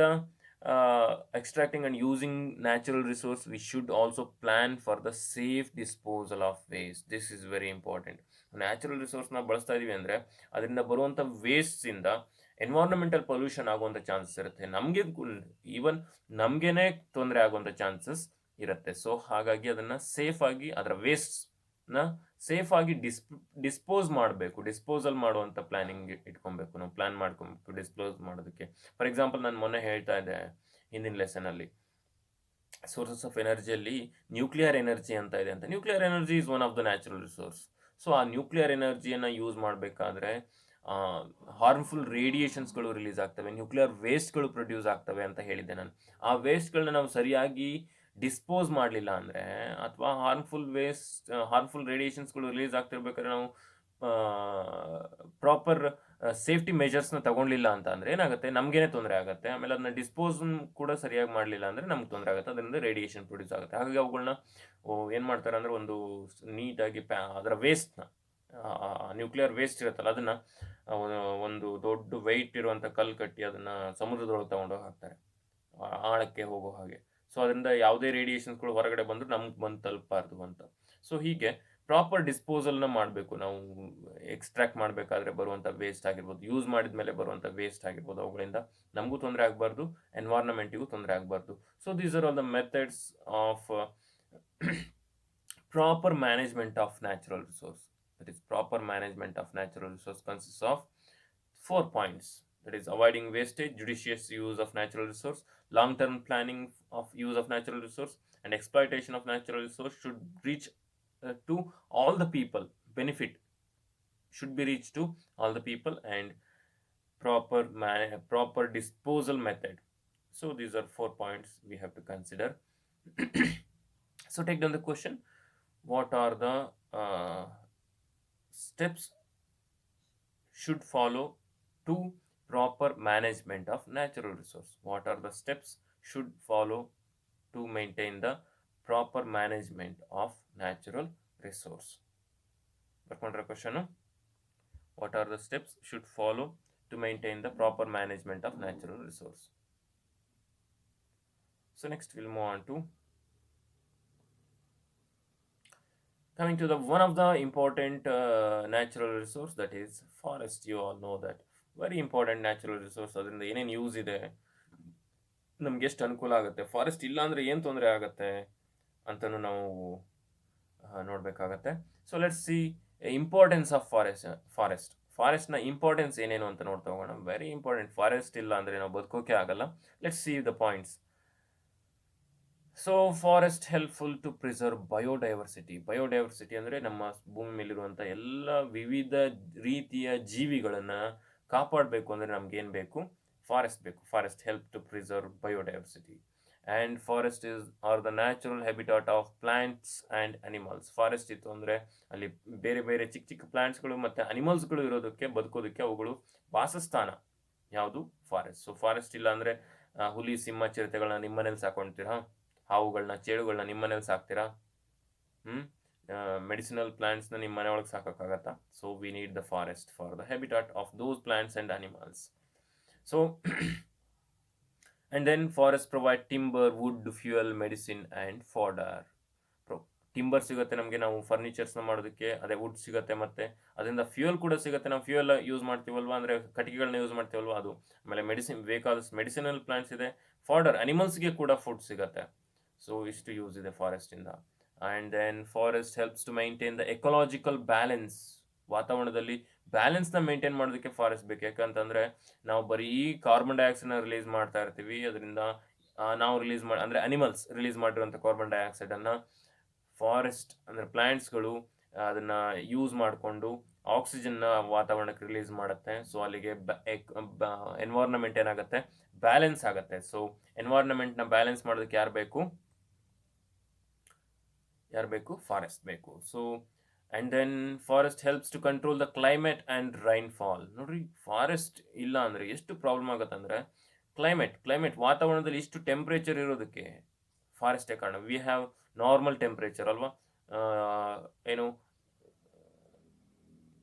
and using natural resource, we should also plan for the safe disposal of waste. This is very important. Natural ರಿಸೋರ್ಸ್ನ ಬಳಸ್ತಾ ಇದೀವಿ ಅಂದರೆ ಅದರಿಂದ ಬರುವಂಥ ವೇಸ್ಟ್ಸಿಂದ environmental pollution ಆಗುವಂಥ chances ಇರುತ್ತೆ, ನಮಗೇನೆ ತೊಂದರೆ ಆಗುವಂಥ ಚಾನ್ಸಸ್ ಇರುತ್ತೆ. ಸೊ ಹಾಗಾಗಿ ಅದನ್ನು ಸೇಫಾಗಿ, ಅದರ ವೇಸ್ಟ್ನ ಸೇಫಾಗಿ ಡಿಸ್ಪೋಸ್ ಮಾಡಬೇಕು, ಡಿಸ್ಪೋಸಲ್ ಮಾಡುವಂಥ ಪ್ಲಾನಿಂಗ್ ಇಟ್ಕೊಬೇಕು, ನಾವು ಪ್ಲಾನ್ ಮಾಡ್ಕೊಬೇಕು ಡಿಸ್ಪೋಸ್ ಮಾಡೋದಕ್ಕೆ. ಫಾರ್ ಎಕ್ಸಾಂಪಲ್, ನಾನು ಮೊನ್ನೆ ಹೇಳ್ತಾ ಇದ್ದೆ ಹಿಂದಿನ ಲೆಸನಲ್ಲಿ, ಸೋರ್ಸಸ್ ಆಫ್ ಎನರ್ಜಿಯಲ್ಲಿ ನ್ಯೂಕ್ಲಿಯರ್ ಎನರ್ಜಿ ಅಂತ ಇದೆ ಅಂತ. Nuclear energy is one of the natural resource. So ಆ ನ್ಯೂಕ್ಲಿಯರ್ ಎನರ್ಜಿಯನ್ನು ಯೂಸ್ ಮಾಡಬೇಕಾದ್ರೆ ಹಾರ್ಮ್ಫುಲ್ ರೇಡಿಯೇಷನ್ಸ್ಗಳು ರಿಲೀಸ್ ಆಗ್ತವೆ, ನ್ಯೂಕ್ಲಿಯರ್ ವೇಸ್ಟ್ಗಳು ಪ್ರೊಡ್ಯೂಸ್ ಆಗ್ತವೆ ಅಂತ ಹೇಳಿದ್ದೆ ನಾನು. ಆ ವೇಸ್ಟ್ಗಳನ್ನ ನಾವು ಸರಿಯಾಗಿ ಡಿಸ್ಪೋಸ್ ಮಾಡಲಿಲ್ಲ ಅಂದರೆ, ಅಥವಾ ಹಾರ್ಮ್ಫುಲ್ ರೇಡಿಯೇಷನ್ಸ್ಗಳು ರಿಲೀಸ್ ಆಗ್ತಿರ್ಬೇಕಾದ್ರೆ ನಾವು ಪ್ರಾಪರ್ ಸೇಫ್ಟಿ ಮೆಜರ್ಸ್ನ ತಗೊಳ್ಳಿಲ್ಲ ಅಂತ ಅಂದರೆ ಏನಾಗುತ್ತೆ, ನಮಗೇನೆ ತೊಂದರೆ ಆಗುತ್ತೆ. ಆಮೇಲೆ ಅದನ್ನ ಡಿಸ್ಪೋಸ್ ಕೂಡ ಸರಿಯಾಗಿ ಮಾಡಲಿಲ್ಲ ಅಂದರೆ ನಮ್ಗೆ ತೊಂದರೆ ಆಗುತ್ತೆ, ಅದರಿಂದ ರೇಡಿಯೇಷನ್ ಪ್ರೊಡ್ಯೂಸ್ ಆಗುತ್ತೆ. ಹಾಗಾಗಿ ಅವುಗಳನ್ನ ಏನು ಮಾಡ್ತಾರೆ ಅಂದರೆ, ಒಂದು ನೀಟಾಗಿ ಅದರ ವೇಸ್ಟ್ನ, ನ್ಯೂಕ್ಲಿಯರ್ ವೇಸ್ಟ್ ಇರುತ್ತಲ್ಲ ಅದನ್ನು ಒಂದು ದೊಡ್ಡ ವೆಯ್ಟ್ ಇರುವಂಥ ಕಲ್ಲು ಕಟ್ಟಿ ಅದನ್ನು ಸಮುದ್ರದೊಳಗೆ ತೊಗೊಂಡೋಗಿ ಹಾಕ್ತಾರೆ, ಆಳಕ್ಕೆ ಹೋಗೋ ಹಾಗೆ. ಸೊ ಅದರಿಂದ ಯಾವುದೇ ರೇಡಿಯೇಷನ್ಸ್ಗಳು ಹೊರಗಡೆ ಬಂದರೂ ನಮ್ಗೆ ಬಂದು ತಲುಪಬಾರ್ದು ಅಂತ. ಸೊ ಹೀಗೆ ಪ್ರಾಪರ್ ಡಿಸ್ಪೋಸಲ್ನ ಮಾಡಬೇಕು ನಾವು. ಎಕ್ಸ್ಟ್ರಾಕ್ಟ್ ಮಾಡಬೇಕಾದ್ರೆ ಬರುವಂಥ ವೇಸ್ಟ್ ಆಗಿರ್ಬೋದು, ಯೂಸ್ ಮಾಡಿದ ಮೇಲೆ ಬರುವಂಥ ವೇಸ್ಟ್ ಆಗಿರ್ಬೋದು, ಅವುಗಳಿಂದ ನಮಗೂ ತೊಂದರೆ ಆಗಬಾರ್ದು, ಎನ್ವೈರನ್ಮೆಂಟಿಗೂ ತೊಂದರೆ ಆಗಬಾರ್ದು. So these are all the methods of proper management of natural resource. That is, proper management of natural resource consists of 4 points. That is, avoiding wastage, judicious use of natural resource, long-term planning of use of natural resource, and exploitation of natural resource should reach to all the people. Benefit should be reached to all the people, and proper disposal method. So these are 4 points we have to consider. So take down the question. What are the steps should follow to proper management of natural resource? What are the steps should follow to maintain the proper management of natural resource? ಬರ್ಕೊಂಡ್ರೆ question. What are the steps should follow to maintain the proper management of natural resource? So next we'll move on to coming to the one of the important natural resource, that is forest. You all know that very important natural resource. ಅದರಿಂದ ಏನೇನು use ಇದೆ, ನಮ್ಗೆ ಎಷ್ಟು ಅನುಕೂಲ ಆಗುತ್ತೆ, forest ಇಲ್ಲ ಅಂದರೆ ಏನು ತೊಂದರೆ ಆಗುತ್ತೆ ಅಂತಲೂ ನಾವು ನೋಡಬೇಕಾಗತ್ತೆ. So let's see importance of ಫಾರೆಸ್ಟ್ನ ಇಂಪಾರ್ಟೆನ್ಸ್ ಏನೇನು ಅಂತ ನೋಡ್ತಾ ಹೋಗೋಣ. Very important. ಫಾರೆಸ್ಟ್ ಇಲ್ಲ ಅಂದರೆ ನಾವು ಬದುಕೋಕೆ ಆಗಲ್ಲ. Let's see the points. So forest helpful to preserve biodiversity ಅಂದರೆ ನಮ್ಮ ಭೂಮಿ ಮೇಲಿರುವಂಥ ಎಲ್ಲ ವಿವಿಧ ರೀತಿಯ ಜೀವಿಗಳನ್ನು ಕಾಪಾಡಬೇಕು ಅಂದರೆ ನಮ್ಗೇನು ಬೇಕು? ಫಾರೆಸ್ಟ್ ಬೇಕು. Forest help to preserve biodiversity. And forest are the natural habitat of plants and animals. Forest ಇತ್ತು ಅಂದರೆ ಅಲ್ಲಿ ಬೇರೆ ಬೇರೆ ಚಿಕ್ಕ ಚಿಕ್ಕ ಪ್ಲಾಂಟ್ಸ್ಗಳು ಮತ್ತು ಅನಿಮಲ್ಸ್ಗಳು ಇರೋದಕ್ಕೆ, ಬದುಕೋದಕ್ಕೆ ಅವುಗಳು ವಾಸಸ್ಥಾನ. ಯಾವುದು? ಫಾರೆಸ್ಟ್. ಸೊ ಫಾರೆಸ್ಟ್ ಇಲ್ಲ ಅಂದರೆ ಹುಲಿ, ಸಿಂಹ, ಚಿರತೆಗಳನ್ನ ನಿಮ್ಮ ಮನೇಲಿ ಸಾಕೊಳ್ತೀರಾ? ಹಾವುಗಳನ್ನ, ಚೇಳುಗಳನ್ನ ನಿಮ್ಮ ಮನೇಲಿ ಸಾಕ್ತೀರಾ? ಮೆಡಿಸಿನಲ್ ಪ್ಲಾಂಟ್ಸ್ನ ನಿಮ್ಮ ಮನೆ ಒಳಗೆ ಸಾಕೋಕ್ಕಾಗತ್ತಾ? So we need the forest for the habitat of those plants and animals. So and then forest provide timber, wood, fuel, medicine and fodder. Timber ಸಿಗುತ್ತೆ ನಮಗೆ, ನಾವು ಫರ್ನಿಚರ್ಸ್ನ ಮಾಡೋದಕ್ಕೆ. ಅದೇ ವುಡ್ ಸಿಗುತ್ತೆ, ಮತ್ತು ಅದರಿಂದ ಫ್ಯೂಯಲ್ ಕೂಡ ಸಿಗುತ್ತೆ. ನಾವು ಫ್ಯೂಯಲ್ ಯೂಸ್ ಮಾಡ್ತೀವಲ್ವ, ಅಂದರೆ ಕಟ್ಟಿಗೆಗಳನ್ನ ಯೂಸ್ ಮಾಡ್ತೀವಲ್ವ ಅದು. ಆಮೇಲೆ ಮೆಡಿಸಿನ್, ಬೇಕಾದಷ್ಟು ಮೆಡಿಸಿನಲ್ ಪ್ಲಾಂಟ್ಸ್ ಇದೆ. ಫಾಡರ್, ಅನಿಮಲ್ಸ್ಗೆ ಕೂಡ ಫುಡ್ ಸಿಗುತ್ತೆ. ಸೊ ಇಷ್ಟು ಯೂಸ್ ಇದೆ ಫಾರೆಸ್ಟಿಂದ. And then forest helps to maintain the ecological balance. ವಾತಾವರಣದಲ್ಲಿ ಬ್ಯಾಲೆನ್ಸ್ನ ಮೇಂಟೈನ್ ಮಾಡೋದಕ್ಕೆ ಫಾರೆಸ್ಟ್ ಬೇಕು. ಯಾಕಂತಂದರೆ ನಾವು ಬರೀ ಕಾರ್ಬನ್ ಡೈಆಕ್ಸೈಡ್ನ ರಿಲೀಸ್ ಮಾಡ್ತಾ ಇರ್ತೀವಿ. ಅದರಿಂದ ನಾವು ಅಂದರೆ ಅನಿಮಲ್ಸ್ ರಿಲೀಸ್ ಮಾಡಿರುವಂಥ ಕಾರ್ಬನ್ ಡೈಆಕ್ಸೈಡನ್ನು ಫಾರೆಸ್ಟ್ ಅಂದರೆ ಪ್ಲ್ಯಾಂಟ್ಸ್ಗಳು ಅದನ್ನು ಯೂಸ್ ಮಾಡಿಕೊಂಡು ಆಕ್ಸಿಜನ್ನ ವಾತಾವರಣಕ್ಕೆ ರಿಲೀಸ್ ಮಾಡುತ್ತೆ. ಸೊ ಅಲ್ಲಿಗೆ ಎನ್ವೈರ್ನಮೆಂಟ್ ಏನಾಗುತ್ತೆ? ಬ್ಯಾಲೆನ್ಸ್ ಆಗುತ್ತೆ. ಸೊ ಎನ್ವೈರ್ನಮೆಂಟ್ನ ಬ್ಯಾಲೆನ್ಸ್ ಮಾಡೋದಕ್ಕೆ ಯಾರು ಬೇಕು? ಫಾರೆಸ್ಟ್ ಬೇಕು. So and then forest helps to control the climate and rainfall. ನೋಡ್ರಿ, ಫಾರೆಸ್ಟ್ ಇಲ್ಲ ಅಂದರೆ ಎಷ್ಟು ಪ್ರಾಬ್ಲಮ್ ಆಗುತ್ತೆ ಅಂದರೆ, ಕ್ಲೈಮೇಟ್ ವಾತಾವರಣದಲ್ಲಿ ಇಷ್ಟು ಟೆಂಪ್ರೇಚರ್ ಇರೋದಕ್ಕೆ ಫಾರೆಸ್ಟೇ ಕಾರಣ. ವಿ ಹ್ಯಾವ್ ನಾರ್ಮಲ್ ಟೆಂಪ್ರೇಚರ್ ಅಲ್ವಾ? ಏನು,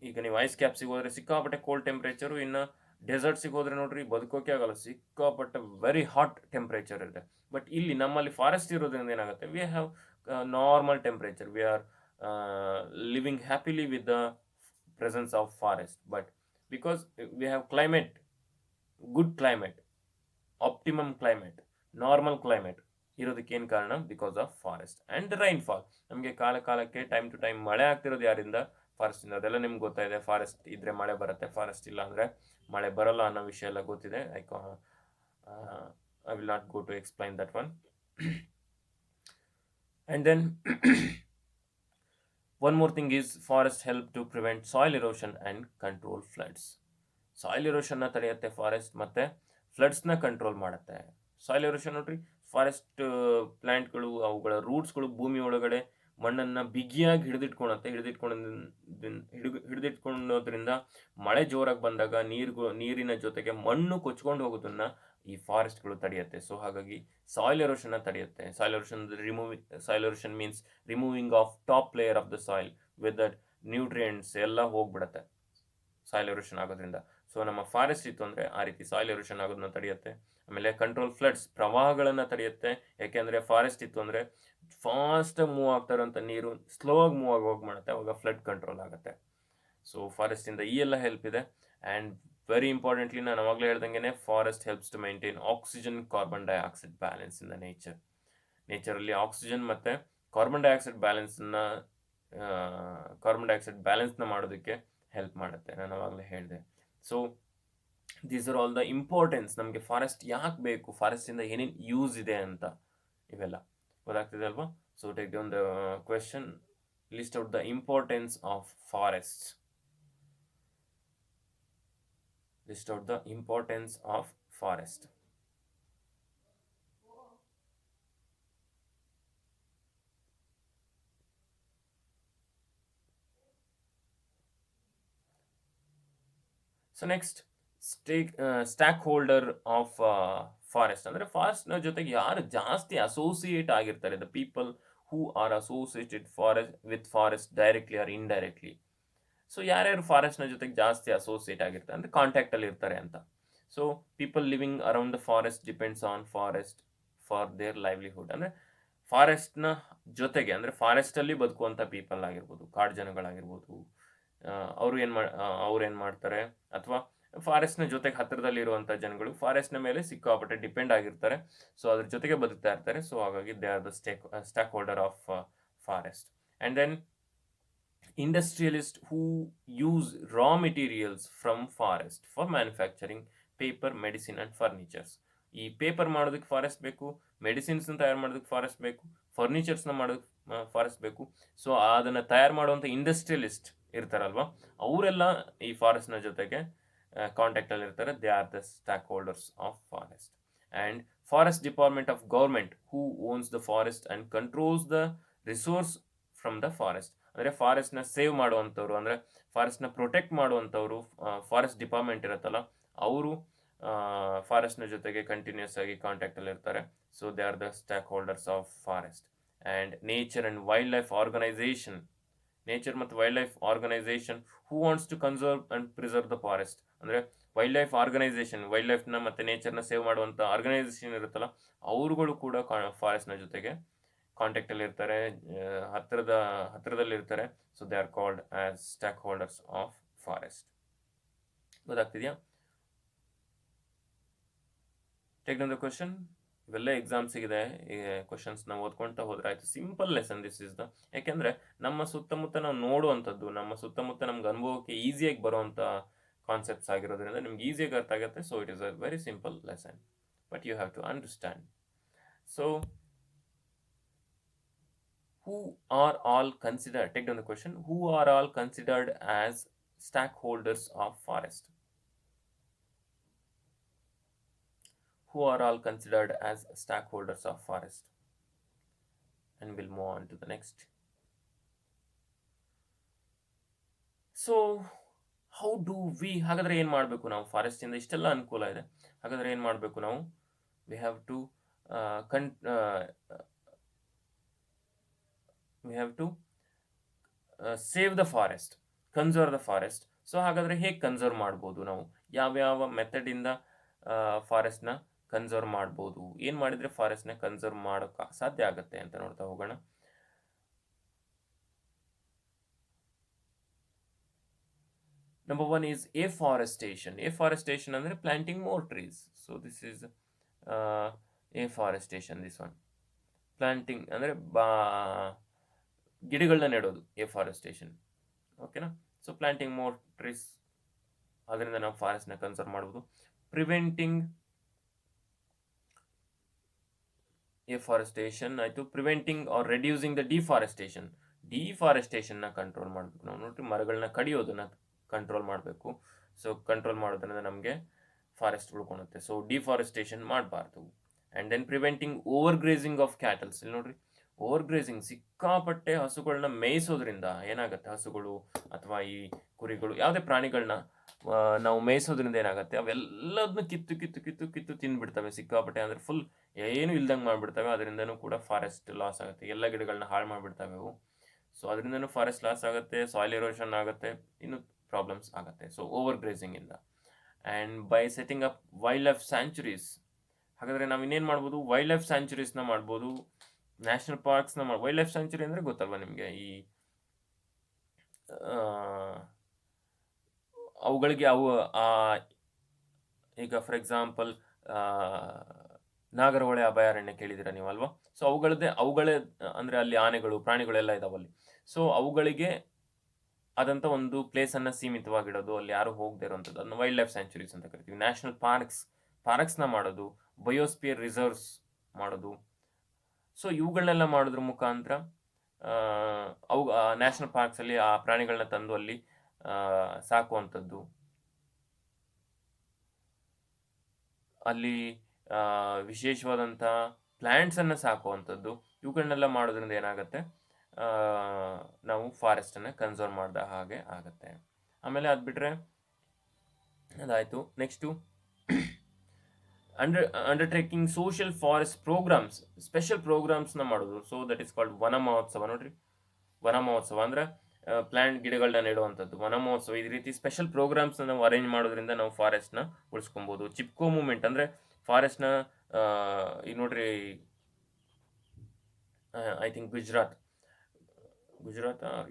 ಈಗ ನೀವು ಐಸ್ ಕ್ಯಾಪ್ಸಿಗೆ ಹೋದರೆ ಸಿಕ್ಕಾಪಟ್ಟೆ ಕೋಲ್ಡ್ ಟೆಂಪ್ರೇಚರು. ಇನ್ನು ಡೆಸರ್ಟ್ಸಿಗೆ ಹೋದರೆ ನೋಡ್ರಿ ಬದುಕೋಕೆ ಆಗಲ್ಲ, ಸಿಕ್ಕಾಪಟ್ಟೆ ವೆರಿ ಹಾಟ್ ಟೆಂಪ್ರೇಚರ್ ಇದೆ. ಬಟ್ ಇಲ್ಲಿ ನಮ್ಮಲ್ಲಿ ಫಾರೆಸ್ಟ್ ಇರೋದ್ರಿಂದ ಏನಾಗುತ್ತೆ? We have normal temperature. We are living happily with the presence of forest. But because we have climate, good climate, optimum climate, normal climate ಇರೋದಕ್ಕೆ ಏನು ಕಾರಣ? Because of forest. And rainfall, ನಮಗೆ ಕಾಲಕ್ಕೆ time to time ಮಳೆ ಆಗ್ತಿರೋದು ಯಾರಿಂದ? ಫಾರೆಸ್ಟಿಂದ. ಅದೆಲ್ಲ ನಿಮ್ಗೆ ಗೊತ್ತಾಯಿದೆ. ಫಾರೆಸ್ಟ್ ಇದ್ದರೆ ಮಳೆ ಬರುತ್ತೆ, ಫಾರೆಸ್ಟ್ ಇಲ್ಲ ಅಂದರೆ ಮಳೆ ಬರಲ್ಲ ಅನ್ನೋ ವಿಷಯ ಎಲ್ಲ ಗೊತ್ತಿದೆ. I will not go to explain that one. And then one more thing is forest help to prevent soil erosion and control floods. Soil ಎರೋಷನ್ನ ತಡೆಯುತ್ತೆ ಫಾರೆಸ್ಟ್, ಮತ್ತು ಫ್ಲಡ್ಸ್ನ ಕಂಟ್ರೋಲ್ ಮಾಡುತ್ತೆ. ಸಾಯಿಲ್ ಎರೋಷನ್ ನೋಡ್ರಿ, ಫಾರೆಸ್ಟ್ ಪ್ಲ್ಯಾಂಟ್ಗಳು ಅವುಗಳ ರೂಟ್ಸ್ಗಳು ಭೂಮಿ ಒಳಗಡೆ ಮಣ್ಣನ್ನು ಬಿಗಿಯಾಗಿ ಹಿಡಿದಿಟ್ಕೊಳ್ಳೋದ್ರಿಂದ ಮಳೆ ಜೋರಾಗಿ ಬಂದಾಗ ನೀರಿನ ಜೊತೆಗೆ ಮಣ್ಣು ಕೊಚ್ಕೊಂಡು ಹೋಗೋದನ್ನು ಈ ಫಾರೆಸ್ಟ್ಗಳು ತಡೆಯುತ್ತೆ. ಸೊ ಹಾಗಾಗಿ ಸಾಯಿಲ್ ಎರೋಷನ್ನ ತಡೆಯುತ್ತೆ. Soil erosion means removing of top layer of the soil with that nutrients ಎಲ್ಲ ಹೋಗ್ಬಿಡುತ್ತೆ ಸಾಯಿಲ್ ಎರೋಷನ್ ಆಗೋದ್ರಿಂದ. ಸೊ ನಮ್ಮ ಫಾರೆಸ್ಟ್ ಇತ್ತು ಅಂದರೆ ಆ ರೀತಿ ಸಾಯಿಲ್ ಎರೋಷನ್ ಆಗೋದನ್ನ ತಡೆಯುತ್ತೆ. ಆಮೇಲೆ ಕಂಟ್ರೋಲ್ ಫ್ಲಡ್ಸ್, ಪ್ರವಾಹಗಳನ್ನು ತಡೆಯುತ್ತೆ. ಯಾಕೆಂದರೆ ಫಾರೆಸ್ಟ್ ಇತ್ತು ಅಂದರೆ ಫಾಸ್ಟಾಗಿ ಮೂವ್ ಆಗ್ತಾ ಇರೋಂಥ ನೀರು ಸ್ಲೋ ಆಗಿ ಮೂವ್ ಹೋಗಿ ಮಾಡುತ್ತೆ, ಅವಾಗ ಫ್ಲಡ್ ಕಂಟ್ರೋಲ್ ಆಗುತ್ತೆ. ಸೊ ಫಾರೆಸ್ಟಿಂದ ಈ ಎಲ್ಲ ಹೆಲ್ಪ್ ಇದೆ. ಆ್ಯಂಡ್ ವೆರಿ ಇಂಪಾರ್ಟೆಂಟ್ಲಿ, ನಾನು ಅವಾಗಲೇ ಹೇಳ್ದಂಗೆ forest helps to maintain oxygen carbon dioxide balance in the ನೇಚರಲ್ಲಿ ಆಕ್ಸಿಜನ್ ಮತ್ತು ಕಾರ್ಬನ್ ಡೈಆಕ್ಸೈಡ್ ಬ್ಯಾಲೆನ್ಸ್ನ ಮಾಡೋದಕ್ಕೆ ಹೆಲ್ಪ್ ಮಾಡುತ್ತೆ. ನಾನು ಅವಾಗಲೇ ಹೇಳಿದೆ. So these are all the importance. ನಮಗೆ ಫಾರೆಸ್ಟ್ ಯಾಕೆ ಬೇಕು, ಫಾರೆಸ್ಟಿಂದ ಏನೇನು ಯೂಸ್ ಇದೆ ಅಂತ ಇವೆಲ್ಲ ಗೊತ್ತಾಗ್ತಿದೆ ಅಲ್ವಾ? So take down the question, list out the importance of forest. List out the importance of forest. So next stock holder of forest ಅಂದರೆ ಫಾರೆಸ್ಟ್ನ ಜೊತೆಗೆ ಯಾರು ಜಾಸ್ತಿ ಅಸೋಸಿಯೇಟ್ ಆಗಿರ್ತಾರೆ, the people who are associated forest directly R indirectly. So ಯಾರ್ಯಾರು ಫಾರೆಸ್ಟ್ನ ಜೊತೆಗೆ ಜಾಸ್ತಿ associate ಆಗಿರ್ತಾರೆ ಅಂದರೆ ಕಾಂಟ್ಯಾಕ್ಟಲ್ಲಿ ಇರ್ತಾರೆ ಅಂತ. So people living around the forest depends on forest for there livelihood. ಅಂದರೆ ಫಾರೆಸ್ಟ್ನ ಜೊತೆಗೆ ಅಂದರೆ ಫಾರೆಸ್ಟಲ್ಲಿ ಬದುಕುವಂಥ ಪೀಪಲ್ ಆಗಿರ್ಬೋದು, ಕಾಡು ಜನಗಳಾಗಿರ್ಬೋದು, ಅವ್ರು ಏನು ಮಾಡ್ತಾರೆ, ಅಥವಾ ಫಾರೆಸ್ಟ್ನ ಜೊತೆಗೆ ಹತ್ತಿರದಲ್ಲಿರುವಂಥ ಜನಗಳು ಫಾರೆಸ್ಟ್ನ ಮೇಲೆ ಸಿಕ್ಕಾಪಟ್ಟೆ ಡಿಪೆಂಡ್ ಆಗಿರ್ತಾರೆ. ಸೊ ಅದ್ರ ಜೊತೆಗೆ ಬದುಕ್ತಾ ಇರ್ತಾರೆ. ಸೊ ಹಾಗಾಗಿ they are the stock holder of forest. And then industrialist who use raw materials from forest for manufacturing paper, medicine and furnitures. ಈ ಪೇಪರ್ ಮಾಡೋದಕ್ಕೆ ಫಾರೆಸ್ಟ್ ಬೇಕು, ಮೆಡಿಸಿನ್ಸ್ನ ತಯಾರು ಮಾಡೋದಕ್ಕೆ ಫಾರೆಸ್ಟ್ ಬೇಕು, ಫರ್ನಿಚರ್ಸ್ನ ಮಾಡೋದಕ್ಕೆ ಫಾರೆಸ್ಟ್ ಬೇಕು. ಸೊ ಅದನ್ನು ತಯಾರು ಮಾಡುವಂಥ ಇಂಡಸ್ಟ್ರಿಯಲಿಸ್ಟ್ ಇರ್ತಾರಲ್ವ, ಅವರೆಲ್ಲ ಈ ಫಾರೆಸ್ಟ್ನ ಜೊತೆಗೆ ಕಾಂಟ್ಯಾಕ್ಟಲ್ಲಿ ಇರ್ತಾರೆ. They are the stakeholders of forest. And forest department of government who owns the forest and controls the resource from the forest. ಅಂದರೆ ಫಾರೆಸ್ಟ್ನ ಸೇವ್ ಮಾಡುವಂಥವ್ರು, ಅಂದರೆ ಫಾರೆಸ್ಟ್ನ ಪ್ರೊಟೆಕ್ಟ್ ಮಾಡುವಂಥವ್ರು ಫಾರೆಸ್ಟ್ ಡಿಪಾರ್ಟ್ಮೆಂಟ್ ಇರುತ್ತಲ್ಲ, ಅವರು ಫಾರೆಸ್ಟ್ನ ಜೊತೆಗೆ ಕಂಟಿನ್ಯೂಸ್ ಆಗಿ ಕಾಂಟ್ಯಾಕ್ಟಲ್ಲಿ ಇರ್ತಾರೆ. So they are the stakeholders of forest. And nature and wildlife organisation, nature ಮತ್ತು wildlife organisation who wants to conserve and preserve the forest. ಅಂದರೆ ವೈಲ್ಡ್ ಲೈಫ್ ಆರ್ಗನೈಸೇಷನ್, ವೈಲ್ಡ್ ಲೈಫ್ನ ಮತ್ತು ನೇಚರ್ನ save ಮಾಡುವಂಥ organisation ಇರುತ್ತಲ್ಲ, ಅವರುಗಳು ಕೂಡ ಫಾರೆಸ್ಟ್ನ ಜೊತೆಗೆ ಕಾಂಟ್ಯಾಕ್ಟಲ್ಲಿ ಇರ್ತಾರೆ, ಹತ್ತಿರದಲ್ಲಿರ್ತಾರೆ. So they are called as stakeholders of forest. ಗೊತ್ತಾಗ್ತಿದೆಯಾ? Take down the question. ಇವೆಲ್ಲ ಎಕ್ಸಾಮ್ಸಿಗಿದೆ, ಈ ಕ್ವಶನ್ಸ್ನ ಓದ್ಕೊಳ್ತಾ ಹೋದ್ರೆ ಆಯಿತು. Simple lesson this is the. ಯಾಕೆಂದರೆ ನಮ್ಮ ಸುತ್ತಮುತ್ತ ನಾವು ನೋಡುವಂಥದ್ದು, ನಮ್ಮ ಸುತ್ತಮುತ್ತ ನಮ್ಗೆ ಅನುಭವಕ್ಕೆ ಈಸಿಯಾಗಿ ಬರುವಂಥ ಕಾನ್ಸೆಪ್ಟ್ಸ್ ಆಗಿರೋದ್ರಿಂದ ನಿಮ್ಗೆ ಈಸಿಯಾಗಿ ಅರ್ಥ ಆಗುತ್ತೆ. So it is a very simple lesson, but you have to understand. So who are all considered, take down the question, who are all considered as stakeholders of forest? Who are all considered as stakeholders of forest? And we'll move on to the next. So how do we, ಹಾಗಾದರೆ ಏನು ಮಾಡಬೇಕು ನಾವು? ಫಾರೆಸ್ಟಿಂದ ಇಷ್ಟೆಲ್ಲ ಅನುಕೂಲ ಇದೆ, ಹಾಗಾದರೆ ಏನು ಮಾಡಬೇಕು ನಾವು? we have to save the forest, conserve the forest. So ಹಾಗಾದರೆ ಹೇಗೆ ಕನ್ಸರ್ವ್ ಮಾಡ್ಬೋದು ನಾವು? ಯಾವ್ಯಾವ ಮೆಥಡಿಂದ ಫಾರೆಸ್ಟ್ನ ಕನ್ಸರ್ವ್ ಮಾಡ್ಬೋದು, ಏನು ಮಾಡಿದರೆ ಫಾರೆಸ್ಟ್ನ ಕನ್ಸರ್ವ್ ಮಾಡೋಕ್ಕೆ ಸಾಧ್ಯ ಆಗುತ್ತೆ ಅಂತ ನೋಡ್ತಾ ಹೋಗೋಣ. Number 1 is afforestation. ಎಫಾರೆಸ್ಟೇಷನ್ ಅಂದರೆ planting more trees. So this is afforestation. This one planting ಅಂದರೆ ಗಿಡಗಳನ್ನ ನೆಡೋದು, ಎಫಾರೆಸ್ಟೇಷನ್. ಓಕೆನಾ? ಸೊ ಪ್ಲಾಂಟಿಂಗ್ ಮೋರ್ ಟ್ರೀಸ್, ಅದರಿಂದ ನಾವು ಫಾರೆಸ್ಟ್ನ ಕನ್ಸರ್ವ್ ಮಾಡ್ಬೋದು. ಪ್ರಿವೆಂಟಿಂಗ್ ಎಫಾರೆಸ್ಟೇಷನ್ ಆಯಿತು. Preventing or reducing the deforestation, ಡಿಫಾರೆಸ್ಟೇಷನ್ನ ಕಂಟ್ರೋಲ್ ಮಾಡಬೇಕು ನಾವು. ನೋಡ್ರಿ, ಮರಗಳನ್ನ ಕಡಿಯೋದನ್ನ ಕಂಟ್ರೋಲ್ ಮಾಡಬೇಕು. ಸೊ ಕಂಟ್ರೋಲ್ ಮಾಡೋದ್ರಿಂದ ನಮಗೆ ಫಾರೆಸ್ಟ್ ಉಳ್ಕೊಳುತ್ತೆ. ಸೊ ಡಿಫಾರೆಸ್ಟೇಷನ್ ಮಾಡಬಾರ್ದು. And then preventing over grazing of cattles. ಇಲ್ಲಿ ನೋಡ್ರಿ, ಓವರ್ ಗ್ರೇಸಿಂಗ್, ಸಿಕ್ಕಾಪಟ್ಟೆ ಹಸುಗಳನ್ನ ಮೇಯಿಸೋದ್ರಿಂದ ಏನಾಗುತ್ತೆ, ಹಸುಗಳು ಅಥವಾ ಈ ಕುರಿಗಳು ಯಾವುದೇ ಪ್ರಾಣಿಗಳನ್ನ ನಾವು ಮೇಯಿಸೋದ್ರಿಂದ ಏನಾಗುತ್ತೆ, ಅವೆಲ್ಲದನ್ನು ಕಿತ್ತು ತಿಂದ್ಬಿಡ್ತವೆ ಸಿಕ್ಕಾಪಟ್ಟೆ. ಅಂದರೆ ಫುಲ್ ಏನು ಇಲ್ದಂಗೆ ಮಾಡಿಬಿಡ್ತವೆ. ಅದರಿಂದನೂ ಕೂಡ ಫಾರೆಸ್ಟ್ ಲಾಸ್ ಆಗುತ್ತೆ, ಎಲ್ಲ ಗಿಡಗಳನ್ನ ಹಾಳು ಮಾಡಿಬಿಡ್ತವೆ ಅವು. ಸೊ ಅದರಿಂದನೂ ಫಾರೆಸ್ಟ್ ಲಾಸ್ ಆಗುತ್ತೆ, ಸಾಯಿಲ್ ಎರೋಷನ್ ಆಗುತ್ತೆ, ಇನ್ನು ಪ್ರಾಬ್ಲಮ್ಸ್ ಆಗುತ್ತೆ. ಸೊ ಓವರ್ ಗ್ರೇಸಿಂಗಿಂದ. And by setting up wild life sanctuaries. ಹಾಗಾದರೆ ನಾವು ಇನ್ನೇನು ಮಾಡ್ಬೋದು? ವೈಲ್ಡ್ ಲೈಫ್ ಸ್ಯಾಂಚುರೀಸ್ನ ಮಾಡ್ಬೋದು, ನ್ಯಾಷನಲ್ ಪಾರ್ಕ್ಸ್ನ ವೈಲ್ಡ್ ಲೈಫ್ ಸ್ಯಾಂಚುರಿ ಅಂದರೆ ಗೊತ್ತಲ್ವ ನಿಮಗೆ, ಈ ಅವುಗಳಿಗೆ ಈಗ ಫಾರ್ ಎಕ್ಸಾಂಪಲ್ ನಾಗರಹೊಳೆ ಅಭಯಾರಣ್ಯ ಕೇಳಿದ್ದೀರಾ ನೀವು ಅಲ್ವಾ? ಸೊ ಅವುಗಳೇ ಅಂದರೆ ಅಲ್ಲಿ ಆನೆಗಳು, ಪ್ರಾಣಿಗಳೆಲ್ಲ ಇದಾವಲ್ಲಿ. ಸೊ ಅವುಗಳಿಗೆ ಆದಂಥ ಒಂದು ಪ್ಲೇಸನ್ನು ಸೀಮಿತವಾಗಿಡೋದು, ಅಲ್ಲಿ ಯಾರು ಹೋಗದೆ ಇರೋವಂಥದ್ದು, ಅದನ್ನ ವೈಲ್ಡ್ ಲೈಫ್ ಸ್ಯಾಂಚುರೀಸ್ ಅಂತ ಕರಿತೀವಿ. ನ್ಯಾಷನಲ್ ಪಾರ್ಕ್ಸ್ನ ಮಾಡೋದು, ಬಯೋಸ್ಪಿಯರ್ ರಿಸರ್ವ್ಸ್ ಮಾಡೋದು. ಸೊ ಇವುಗಳನ್ನೆಲ್ಲ ಮಾಡೋದ್ರ ಮುಖಾಂತರ ಅವು ನ್ಯಾಷನಲ್ ಪಾರ್ಕ್ಸಲ್ಲಿ ಆ ಪ್ರಾಣಿಗಳನ್ನ ತಂದು ಅಲ್ಲಿ ಸಾಕುವಂಥದ್ದು, ಅಲ್ಲಿ ವಿಶೇಷವಾದಂಥ ಪ್ಲ್ಯಾಂಟ್ಸನ್ನು ಸಾಕುವಂಥದ್ದು, ಇವುಗಳನ್ನೆಲ್ಲ ಮಾಡೋದ್ರಿಂದ ಏನಾಗುತ್ತೆ, ನಾವು ಫಾರೆಸ್ಟನ್ನು ಕನ್ಸರ್ವ್ ಮಾಡಿದ ಹಾಗೆ ಆಗುತ್ತೆ. ಆಮೇಲೆ ಅದು ಬಿಟ್ಟರೆ ಅದಾಯಿತು. Next undertaking social forest programs, special ಪ್ರೋಗ್ರಾಮ್ಸ್ನ ಮಾಡೋದು. ಸೊ ದಟ್ ಈಸ್ ಕಾಲ್ಡ್ ವನ ಮಹೋತ್ಸವ. ನೋಡ್ರಿ, ವನ ಮಹೋತ್ಸವ ಅಂದ್ರೆ ಪ್ಲಾಂಟ್ ಗಿಡಗಳನ್ನ ನೆಡುವಂಥದ್ದು, ವನ ಮಹೋತ್ಸವ. ಈ ರೀತಿ ಸ್ಪೆಷಲ್ ಪ್ರೋಗ್ರಾಮ್ಸ್ನ ನಾವು ಅರೇಂಜ್ ಮಾಡೋದ್ರಿಂದ ನಾವು ಫಾರೆಸ್ಟ್ನ ಉಳಿಸ್ಕೊಬೋದು. ಚಿಪ್ಕೋ ಮೂವ್ಮೆಂಟ್ ಅಂದರೆ ಫಾರೆಸ್ಟ್ನ ಈಗ ನೋಡ್ರಿ, I think Gujarat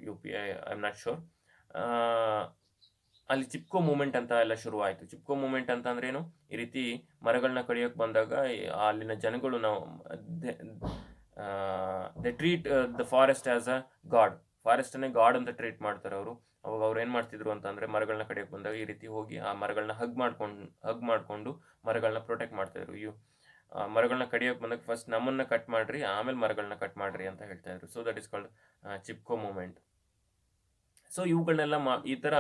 U P, I am not sure. ಅಲ್ಲಿ ಚಿಪ್ಕೋ ಮೂವ್ಮೆಂಟ್ ಅಂತ ಎಲ್ಲ ಶುರುವಾಯಿತು. ಚಿಪ್ಕೋ ಮೂವ್ಮೆಂಟ್ ಅಂತ ಅಂದ್ರೆ ಏನು? ಈ ರೀತಿ ಮರಗಳನ್ನ ಕಡಿಯೋಕೆ ಬಂದಾಗ ಅಲ್ಲಿನ ಜನಗಳು ನಾವು they treat the forest as a god. ಫಾರೆಸ್ಟನ್ನೇ ಗಾಡ್ ಅಂತ ಟ್ರೀಟ್ ಮಾಡ್ತಾರೆ ಅವರು. ಅವಾಗ ಅವ್ರು ಏನು ಮಾಡ್ತಿದ್ರು ಅಂತಂದರೆ, ಮರಗಳನ್ನ ಕಡಿಯೋಕೆ ಬಂದಾಗ ಈ ರೀತಿ ಹೋಗಿ ಆ ಮರಗಳನ್ನ ಹಗ್ ಮಾಡಿಕೊಂಡು ಮರಗಳನ್ನ ಪ್ರೊಟೆಕ್ಟ್ ಮಾಡ್ತಾಯಿದ್ರು. ಮರಗಳನ್ನ ಕಡಿಯೋಕೆ ಬಂದಾಗ ಫಸ್ಟ್ ನಮ್ಮನ್ನು ಕಟ್ ಮಾಡಿರಿ, ಆಮೇಲೆ ಮರಗಳನ್ನ ಕಟ್ ಮಾಡಿರಿ ಅಂತ ಹೇಳ್ತಾಯಿದ್ರು. So that is called Chipko movement. So ಇವುಗಳನ್ನೆಲ್ಲ ಈ ಥರ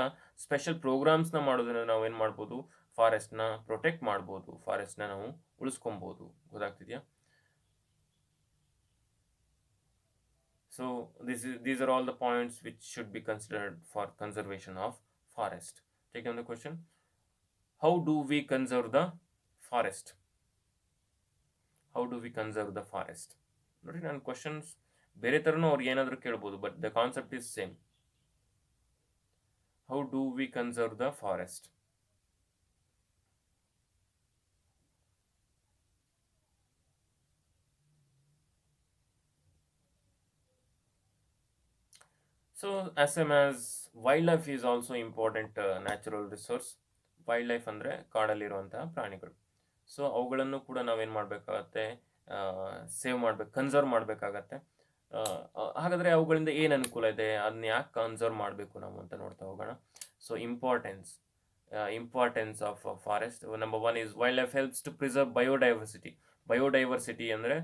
ಸ್ಪೆಷಲ್ ಪ್ರೋಗ್ರಾಮ್ಸ್ನ ಮಾಡೋದ್ರಿಂದ ನಾವು ಏನು ಮಾಡ್ಬೋದು? ಫಾರೆಸ್ಟ್ನ ಪ್ರೊಟೆಕ್ಟ್ ಮಾಡ್ಬೋದು, ಫಾರೆಸ್ಟ್ನ ನಾವು ಉಳಿಸ್ಕೊಬೋದು. ಗೊತ್ತಾಗ್ತಿದೆಯಾ? So these are all the points which should be considered for conservation of forest. Take on the question, how do we conserve the forest? How do we conserve the forest? ನೋಡಿ, ನಾನು questions ಬೇರೆ ಥರನೂ ಅವ್ರಿಗೆ ಏನಾದರೂ ಕೇಳ್ಬೋದು, but the concept is same. How do we conserve the forest? So as same as wildlife is also important natural resource. Wild ಅಂದರೆ ಕಾಡಲ್ಲಿರುವಂತಹ ಪ್ರಾಣಿಗಳು. So ಅವುಗಳನ್ನು ಕೂಡ ನಾವೇನು ಮಾಡಬೇಕಾಗತ್ತೆ? ಸೇವ್ ಮಾಡಬೇಕು, ಕನ್ಸರ್ವ್ ಮಾಡಬೇಕಾಗತ್ತೆ. ಹಾಗಾದರೆ ಅವುಗಳಿಂದ ಏನು ಅನುಕೂಲ ಇದೆ, ಅದನ್ನ ಯಾಕೆ ಕನ್ಸರ್ವ್ ಮಾಡಬೇಕು ನಾವು ಅಂತ ನೋಡ್ತಾ ಹೋಗೋಣ. So importance of forest. Number 1 is wild life helps to preserve biodiversity. Biodiversity ಅಂದರೆ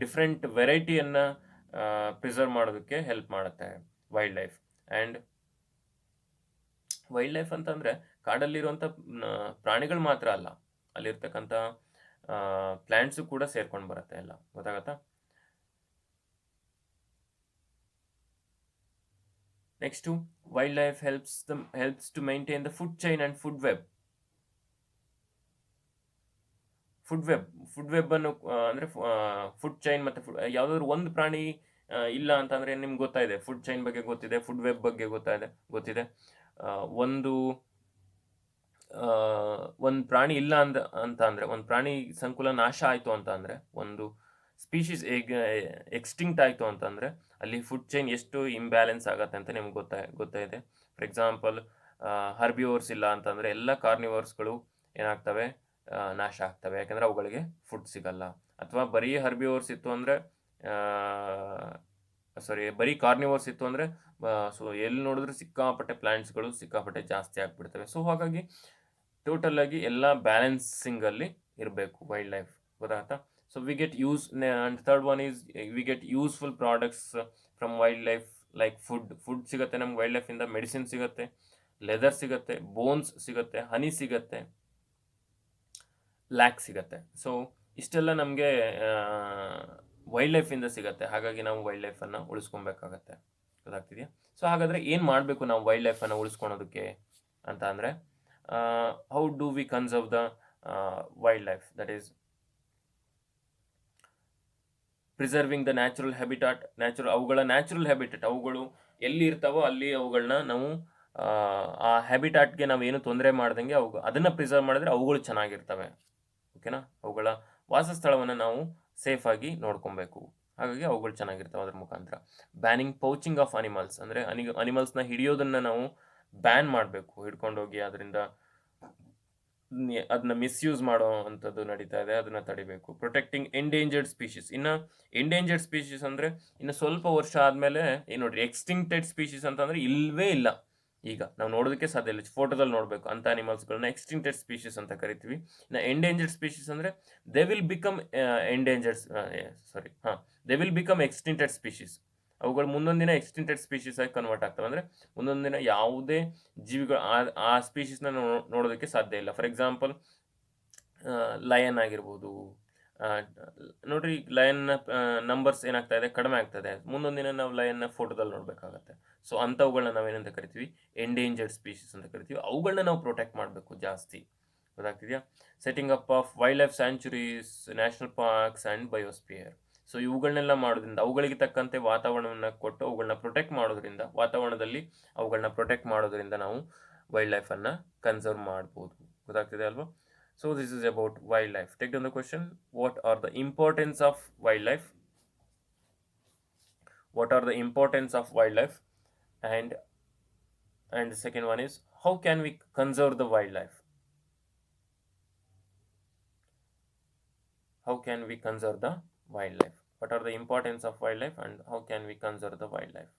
ಡಿಫ್ರೆಂಟ್ ವೆರೈಟಿಯನ್ನು ಪ್ರಿಸರ್ವ್ ಮಾಡೋದಕ್ಕೆ ಹೆಲ್ಪ್ ಮಾಡುತ್ತೆ wildlife. And wildlife ಅಂತಂದರೆ ಕಾಡಲ್ಲಿರುವಂಥ ಪ್ರಾಣಿಗಳು ಮಾತ್ರ ಅಲ್ಲ, ಅಲ್ಲಿರ್ತಕ್ಕಂಥ ಪ್ಲ್ಯಾಂಟ್ಸು ಕೂಡ ಸೇರ್ಕೊಂಡು ಬರುತ್ತೆ ಎಲ್ಲ. ಗೊತ್ತಾಗತ್ತಾ? Next, wild life helps to maintain the food chain and food web. Food web ಅನ್ನು ಅಂದರೆ ಫುಡ್ ಚೈನ್ ಮತ್ತು ಯಾವುದಾದ್ರು ಒಂದು ಪ್ರಾಣಿ ಇಲ್ಲ ಅಂತಂದರೆ, ನಿಮ್ಗೆ ಗೊತ್ತಾಯಿದೆ ಫುಡ್ ಚೈನ್ ಬಗ್ಗೆ ಗೊತ್ತಿದೆ, ಫುಡ್ ವೆಬ್ ಬಗ್ಗೆ ಗೊತ್ತಿದೆ. ಒಂದು ಪ್ರಾಣಿ ಇಲ್ಲ ಅಂತ ಅಂದರೆ, ಒಂದು ಪ್ರಾಣಿ ಸಂಕುಲ ನಾಶ ಆಯಿತು ಅಂತ ಅಂದರೆ, ಒಂದು ಸ್ಪೀಶೀಸ್ ಎಕ್ಸ್ಟಿಂಕ್ಟ್ ಆಯಿತು ಅಂತಂದರೆ, ಅಲ್ಲಿ ಫುಡ್ ಚೈನ್ ಎಷ್ಟು ಇಂಬ್ಯಾಲೆನ್ಸ್ ಆಗುತ್ತೆ ಅಂತ ನಿಮ್ಗೆ ಗೊತ್ತಾಯಿದೆ. ಫಾರ್ ಎಕ್ಸಾಂಪಲ್, ಹರ್ಬಿವೋರ್ಸ್ ಇಲ್ಲ ಅಂತಂದರೆ ಎಲ್ಲ ಕಾರ್ನಿವರ್ಸ್ಗಳು ಏನಾಗ್ತವೆ? ನಾಶ ಆಗ್ತವೆ, ಯಾಕೆಂದರೆ ಅವುಗಳಿಗೆ ಫುಡ್ ಸಿಗಲ್ಲ. ಅಥವಾ ಬರೀ ಹರ್ಬಿವೋರ್ಸ್ ಇತ್ತು ಅಂದರೆ, ಬರೀ ಕಾರ್ನಿವರ್ಸ್ ಇತ್ತು ಅಂದರೆ, ಸೊ ಎಲ್ಲಿ ನೋಡಿದ್ರೆ ಸಿಕ್ಕಾಪಟ್ಟೆ ಪ್ಲ್ಯಾಂಟ್ಸ್ಗಳು ಸಿಕ್ಕಾಪಟ್ಟೆ ಜಾಸ್ತಿ ಆಗಿಬಿಡ್ತವೆ. ಸೊ ಹಾಗಾಗಿ ಟೋಟಲ್ ಆಗಿ ಎಲ್ಲ ಬ್ಯಾಲೆನ್ಸಿಂಗಲ್ಲಿ ಇರಬೇಕು ವೈಲ್ಡ್ ಲೈಫ್. ಗೊತ್ತಾಗ್ತಾ? So we get and third one is we get useful products from wild life, like food ಸಿಗುತ್ತೆ ನಮ್ಗೆ ವೈಲ್ಡ್ ಲೈಫಿಂದ. ಮೆಡಿಸಿನ್ ಸಿಗುತ್ತೆ, ಲೆದರ್ ಸಿಗುತ್ತೆ, ಬೋನ್ಸ್ ಸಿಗುತ್ತೆ, ಹನಿ ಸಿಗುತ್ತೆ, ಲ್ಯಾಕ್ ಸಿಗುತ್ತೆ. ಸೊ ಇಷ್ಟೆಲ್ಲ ನಮಗೆ ವೈಲ್ಡ್ ಲೈಫಿಂದ ಸಿಗುತ್ತೆ. ಹಾಗಾಗಿ ನಾವು ವೈಲ್ಡ್ ಲೈಫನ್ನು ಉಳಿಸ್ಕೊಬೇಕಾಗತ್ತೆ. ಗೊತ್ತಾಗ್ತಿದೆಯಾ? ಸೊ ಹಾಗಾದರೆ ಏನು ಮಾಡಬೇಕು ನಾವು ವೈಲ್ಡ್ ಲೈಫನ್ನು ಉಳಿಸ್ಕೊಳೋದಕ್ಕೆ ಅಂತ ಅಂದರೆ, how do we conserve the wild life? That is preserving the natural habitat. ಅವುಗಳ ನ್ಯಾಚುರಲ್ ಹ್ಯಾಬಿಟಾಟ್, ಅವುಗಳು ಎಲ್ಲಿ ಇರ್ತಾವೋ ಅಲ್ಲಿ ಅವುಗಳನ್ನ ನಾವು ಆ ಹ್ಯಾಬಿಟಾಟ್ಗೆ ನಾವು ಏನು ತೊಂದರೆ ಮಾಡ್ದಂಗೆ ಅದನ್ನು ಪ್ರಿಸರ್ವ್ ಮಾಡಿದ್ರೆ ಅವುಗಳು ಚೆನ್ನಾಗಿರ್ತವೆ. ಓಕೆನಾ? ಅವುಗಳ ವಾಸಸ್ಥಳವನ್ನು ನಾವು ಸೇಫಾಗಿ ನೋಡ್ಕೊಬೇಕು. ಹಾಗಾಗಿ ಅವುಗಳು ಚೆನ್ನಾಗಿರ್ತವೆ ಅದ್ರ ಮುಖಾಂತರ. ಬ್ಯಾನಿಂಗ್ ಪೌಚಿಂಗ್ ಆಫ್ ಅನಿಮಲ್ಸ್ ಅಂದರೆ ಅನಿಮಲ್ಸ್ನ ಹಿಡಿಯೋದನ್ನು ನಾವು ಬ್ಯಾನ್ ಮಾಡಬೇಕು. ಹಿಡ್ಕೊಂಡೋಗಿ ಅದರಿಂದ ಅದನ್ನ ಮಿಸ್ಯೂಸ್ ಮಾಡೋ ಅಂಥದ್ದು ನಡೀತಾ ಇದೆ, ಅದನ್ನು ತಡಿಬೇಕು. Protecting endangered species. ಇನ್ನು ಎಂಡೇಂಜರ್ಡ್ ಸ್ಪೀಶೀಸ್ ಅಂದರೆ ಇನ್ನು ಸ್ವಲ್ಪ ವರ್ಷ ಆದಮೇಲೆ ಏನು ನೋಡ್ರಿ, ಎಕ್ಸ್ಟಿಂಕ್ಟೆಡ್ ಸ್ಪೀಶೀಸ್ ಅಂತಂದರೆ ಇಲ್ಲವೇ ಇಲ್ಲ. ಈಗ ನಾವು ನೋಡೋದಕ್ಕೆ ಸಾಧ್ಯ ಇಲ್ಲ, ಫೋಟೋದಲ್ಲಿ ನೋಡಬೇಕು ಅಂಥ ಅನಿಮಲ್ಸ್ಗಳನ್ನ ಎಕ್ಸ್ಟಿಂಕ್ಟೆಡ್ ಸ್ಪೀಶೀಸ್ ಅಂತ ಕರಿತೀವಿ. ಇನ್ನು ಎಂಡೇಂಜರ್ಡ್ ಸ್ಪೀಶೀಸ್ ಅಂದರೆ ದೇ ವಿಲ್ ಬಿಕಮ್ ಎಕ್ಸ್ಟಿಂಕ್ಟೆಡ್ ಸ್ಪೀಶೀಸ್. ಅವುಗಳು ಮುಂದೊಂದು ದಿನ ಎಕ್ಸ್ಟಿಂಕ್ಟೆಡ್ ಸ್ಪೀಶೀಸ್ ಆಗಿ ಕನ್ವರ್ಟ್ ಆಗ್ತವೆ. ಅಂದರೆ ಮುಂದೊಂದು ದಿನ ಯಾವುದೇ ಜೀವಿಗಳು ಆ ಸ್ಪೀಶೀಸ್ನ ನೋಡೋದಕ್ಕೆ ಸಾಧ್ಯ ಇಲ್ಲ. ಫಾರ್ ಎಕ್ಸಾಂಪಲ್, ಲಯನ್ ಆಗಿರ್ಬೋದು, ನೋಡ್ರಿ ಲಯನ್ನ ನಂಬರ್ಸ್ ಏನಾಗ್ತಾ ಇದೆ, ಕಡಿಮೆ ಆಗ್ತಾ ಇದೆ. ಮುಂದೊಂದು ದಿನ ನಾವು ಲಯನ್ನ ಫೋಟೋದಲ್ಲಿ ನೋಡಬೇಕಾಗತ್ತೆ. ಸೊ ಅಂಥವುಗಳನ್ನ ನಾವೇನಂತ ಕರಿತೀವಿ, ಎಂಡೇಂಜರ್ಡ್ ಸ್ಪೀಷೀಸ್ ಅಂತ ಕರಿತೀವಿ. ಅವುಗಳನ್ನ ನಾವು ಪ್ರೊಟೆಕ್ಟ್ ಮಾಡಬೇಕು ಜಾಸ್ತಿ. ಗೊತ್ತಾಗ್ತಿದೆಯಾ? Setting up of wild life sanctuaries, national parks and biosphere. So ಇವುಗಳನ್ನೆಲ್ಲ ಮಾಡೋದ್ರಿಂದ, ಅವುಗಳಿಗೆ ತಕ್ಕಂತೆ ವಾತಾವರಣವನ್ನು ಕೊಟ್ಟು ಅವುಗಳನ್ನ ಪ್ರೊಟೆಕ್ಟ್ ಮಾಡೋದ್ರಿಂದ, ವಾತಾವರಣದಲ್ಲಿ ಅವುಗಳನ್ನ ಪ್ರೊಟೆಕ್ಟ್ ಮಾಡೋದ್ರಿಂದ ನಾವು ವೈಲ್ಡ್ ಲೈಫನ್ನು ಕನ್ಸರ್ವ್ ಮಾಡ್ಬೋದು. ಗೊತ್ತಾಗ್ತಿದೆ ಅಲ್ವಾ? So this is about wildlife. Take down the question. What are the importance of wildlife? What are the importance of wildlife? And the second one is, how can we conserve the wildlife? How can we conserve the wildlife? What are the importance of wildlife and how can we conserve the wildlife?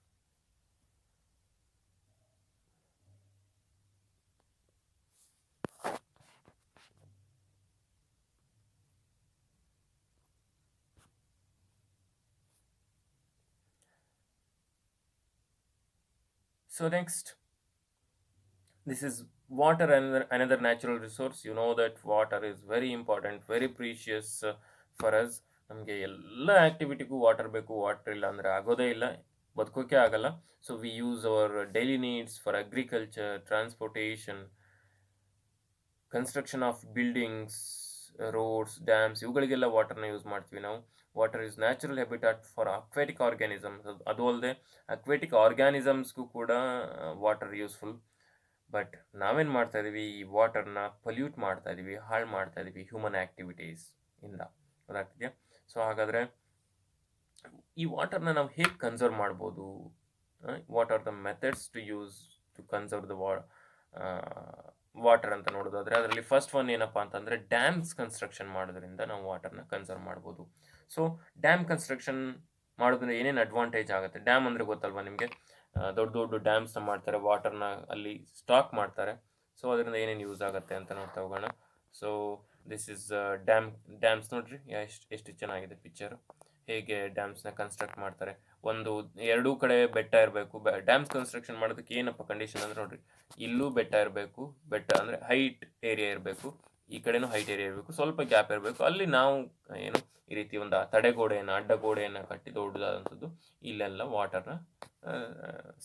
So next, this is water, another natural resource. You know that water is very important, very precious for us. ನಮಗೆ ಎಲ್ಲ ಆ್ಯಕ್ಟಿವಿಟಿಗೂ water ಬೇಕು. Water ಇಲ್ಲ ಅಂದರೆ ಆಗೋದೇ ಇಲ್ಲ, ಬದುಕೋಕೆ ಆಗಲ್ಲ. So we use our daily needs for agriculture, transportation, construction of buildings, roads, dams, ಇವುಗಳಿಗೆಲ್ಲ ವಾಟರ್ನ ಯೂಸ್ ಮಾಡ್ತೀವಿ ನಾವು. Water is natural habitat for aquatic organisms. ಅದು ಅಲ್ಲದೆ ಅಕ್ವಾಟಿಕ್ ಆರ್ಗ್ಯಾನಿಸಮ್ಸ್ಗೂ ಕೂಡ ವಾಟರ್ ಯೂಸ್ಫುಲ್. ಬಟ್ ನಾವೇನು ಮಾಡ್ತಾ ಇದ್ದೀವಿ, ಈ ವಾಟರ್ನ ಪಲ್ಯೂಟ್ ಮಾಡ್ತಾ ಇದ್ದೀವಿ, ಹಾಳು ಮಾಡ್ತಾ ಇದ್ದೀವಿ ಹ್ಯೂಮನ್ ಆ್ಯಕ್ಟಿವಿಟೀಸ್ ಇಂದ. ಗೊತ್ತಾಗ್ತಿದೆಯಾ? ಸೊ ಹಾಗಾದರೆ ಈ ವಾಟರ್ನ ನಾವು ಹೇಗೆ ಕನ್ಸರ್ವ್ ಮಾಡ್ಬೋದು? What are the methods to use to conserve the water ಅಂತ ನೋಡೋದಾದರೆ, ಅದರಲ್ಲಿ ಫಸ್ಟ್ ಒನ್ ಏನಪ್ಪ ಅಂತಂದರೆ, ಡ್ಯಾಮ್ಸ್ ಕನ್ಸ್ಟ್ರಕ್ಷನ್ ಮಾಡೋದ್ರಿಂದ ನಾವು ವಾಟರ್ನ ಕನ್ಸರ್ವ್ ಮಾಡ್ಬೋದು. ಸೊ ಡ್ಯಾಮ್ ಕನ್ಸ್ಟ್ರಕ್ಷನ್ ಮಾಡೋದ್ರಿಂದ ಏನೇನು ಅಡ್ವಾಂಟೇಜ್ ಆಗುತ್ತೆ? ಡ್ಯಾಮ್ ಅಂದರೆ ಗೊತ್ತಲ್ವಾ ನಿಮಗೆ? ದೊಡ್ಡ ದೊಡ್ಡ ಡ್ಯಾಮ್ಸ್ನ ಮಾಡ್ತಾರೆ, ವಾಟರ್ನ ಅಲ್ಲಿ ಸ್ಟಾಕ್ ಮಾಡ್ತಾರೆ. ಸೊ ಅದರಿಂದ ಏನೇನು ಯೂಸ್ ಆಗುತ್ತೆ ಅಂತ ನೋಡ್ತಾ ಹೋಗೋಣ. So this is dams. ನೋಡ್ರಿ ಎಷ್ಟು ಚೆನ್ನಾಗಿದೆ ಪಿಕ್ಚರು, ಹೇಗೆ ಡ್ಯಾಮ್ಸ್ನ ಕನ್ಸ್ಟ್ರಕ್ಟ್ ಮಾಡ್ತಾರೆ. ಎರಡೂ ಕಡೆ ಬೆಟ್ಟ ಇರಬೇಕು. ಡ್ಯಾಮ್ಸ್ ಕನ್ಸ್ಟ್ರಕ್ಷನ್ ಮಾಡೋದಕ್ಕೆ ಏನಪ್ಪ ಕಂಡೀಷನ್ ಅಂದರೆ, ನೋಡ್ರಿ, ಇಲ್ಲೂ ಬೆಟ್ಟ ಇರಬೇಕು. ಬೆಟ್ಟ ಅಂದರೆ ಹೈಟ್ ಏರಿಯಾ ಇರಬೇಕು, ಈ ಕಡೆನೂ ಹೈಟ್ ಏರಿಯಾ ಇರಬೇಕು, ಸ್ವಲ್ಪ ಗ್ಯಾಪ್ ಇರಬೇಕು. ಅಲ್ಲಿ ನಾವು ಏನು ಈ ರೀತಿ ಒಂದು ತಡೆಗೋಡೆಯನ್ನು, ಅಡ್ಡಗೋಡೆಯನ್ನು ಕಟ್ಟಿ ದೊಡ್ಡದಾದಂಥದ್ದು ಇಲ್ಲೆಲ್ಲ ವಾಟರ್ನ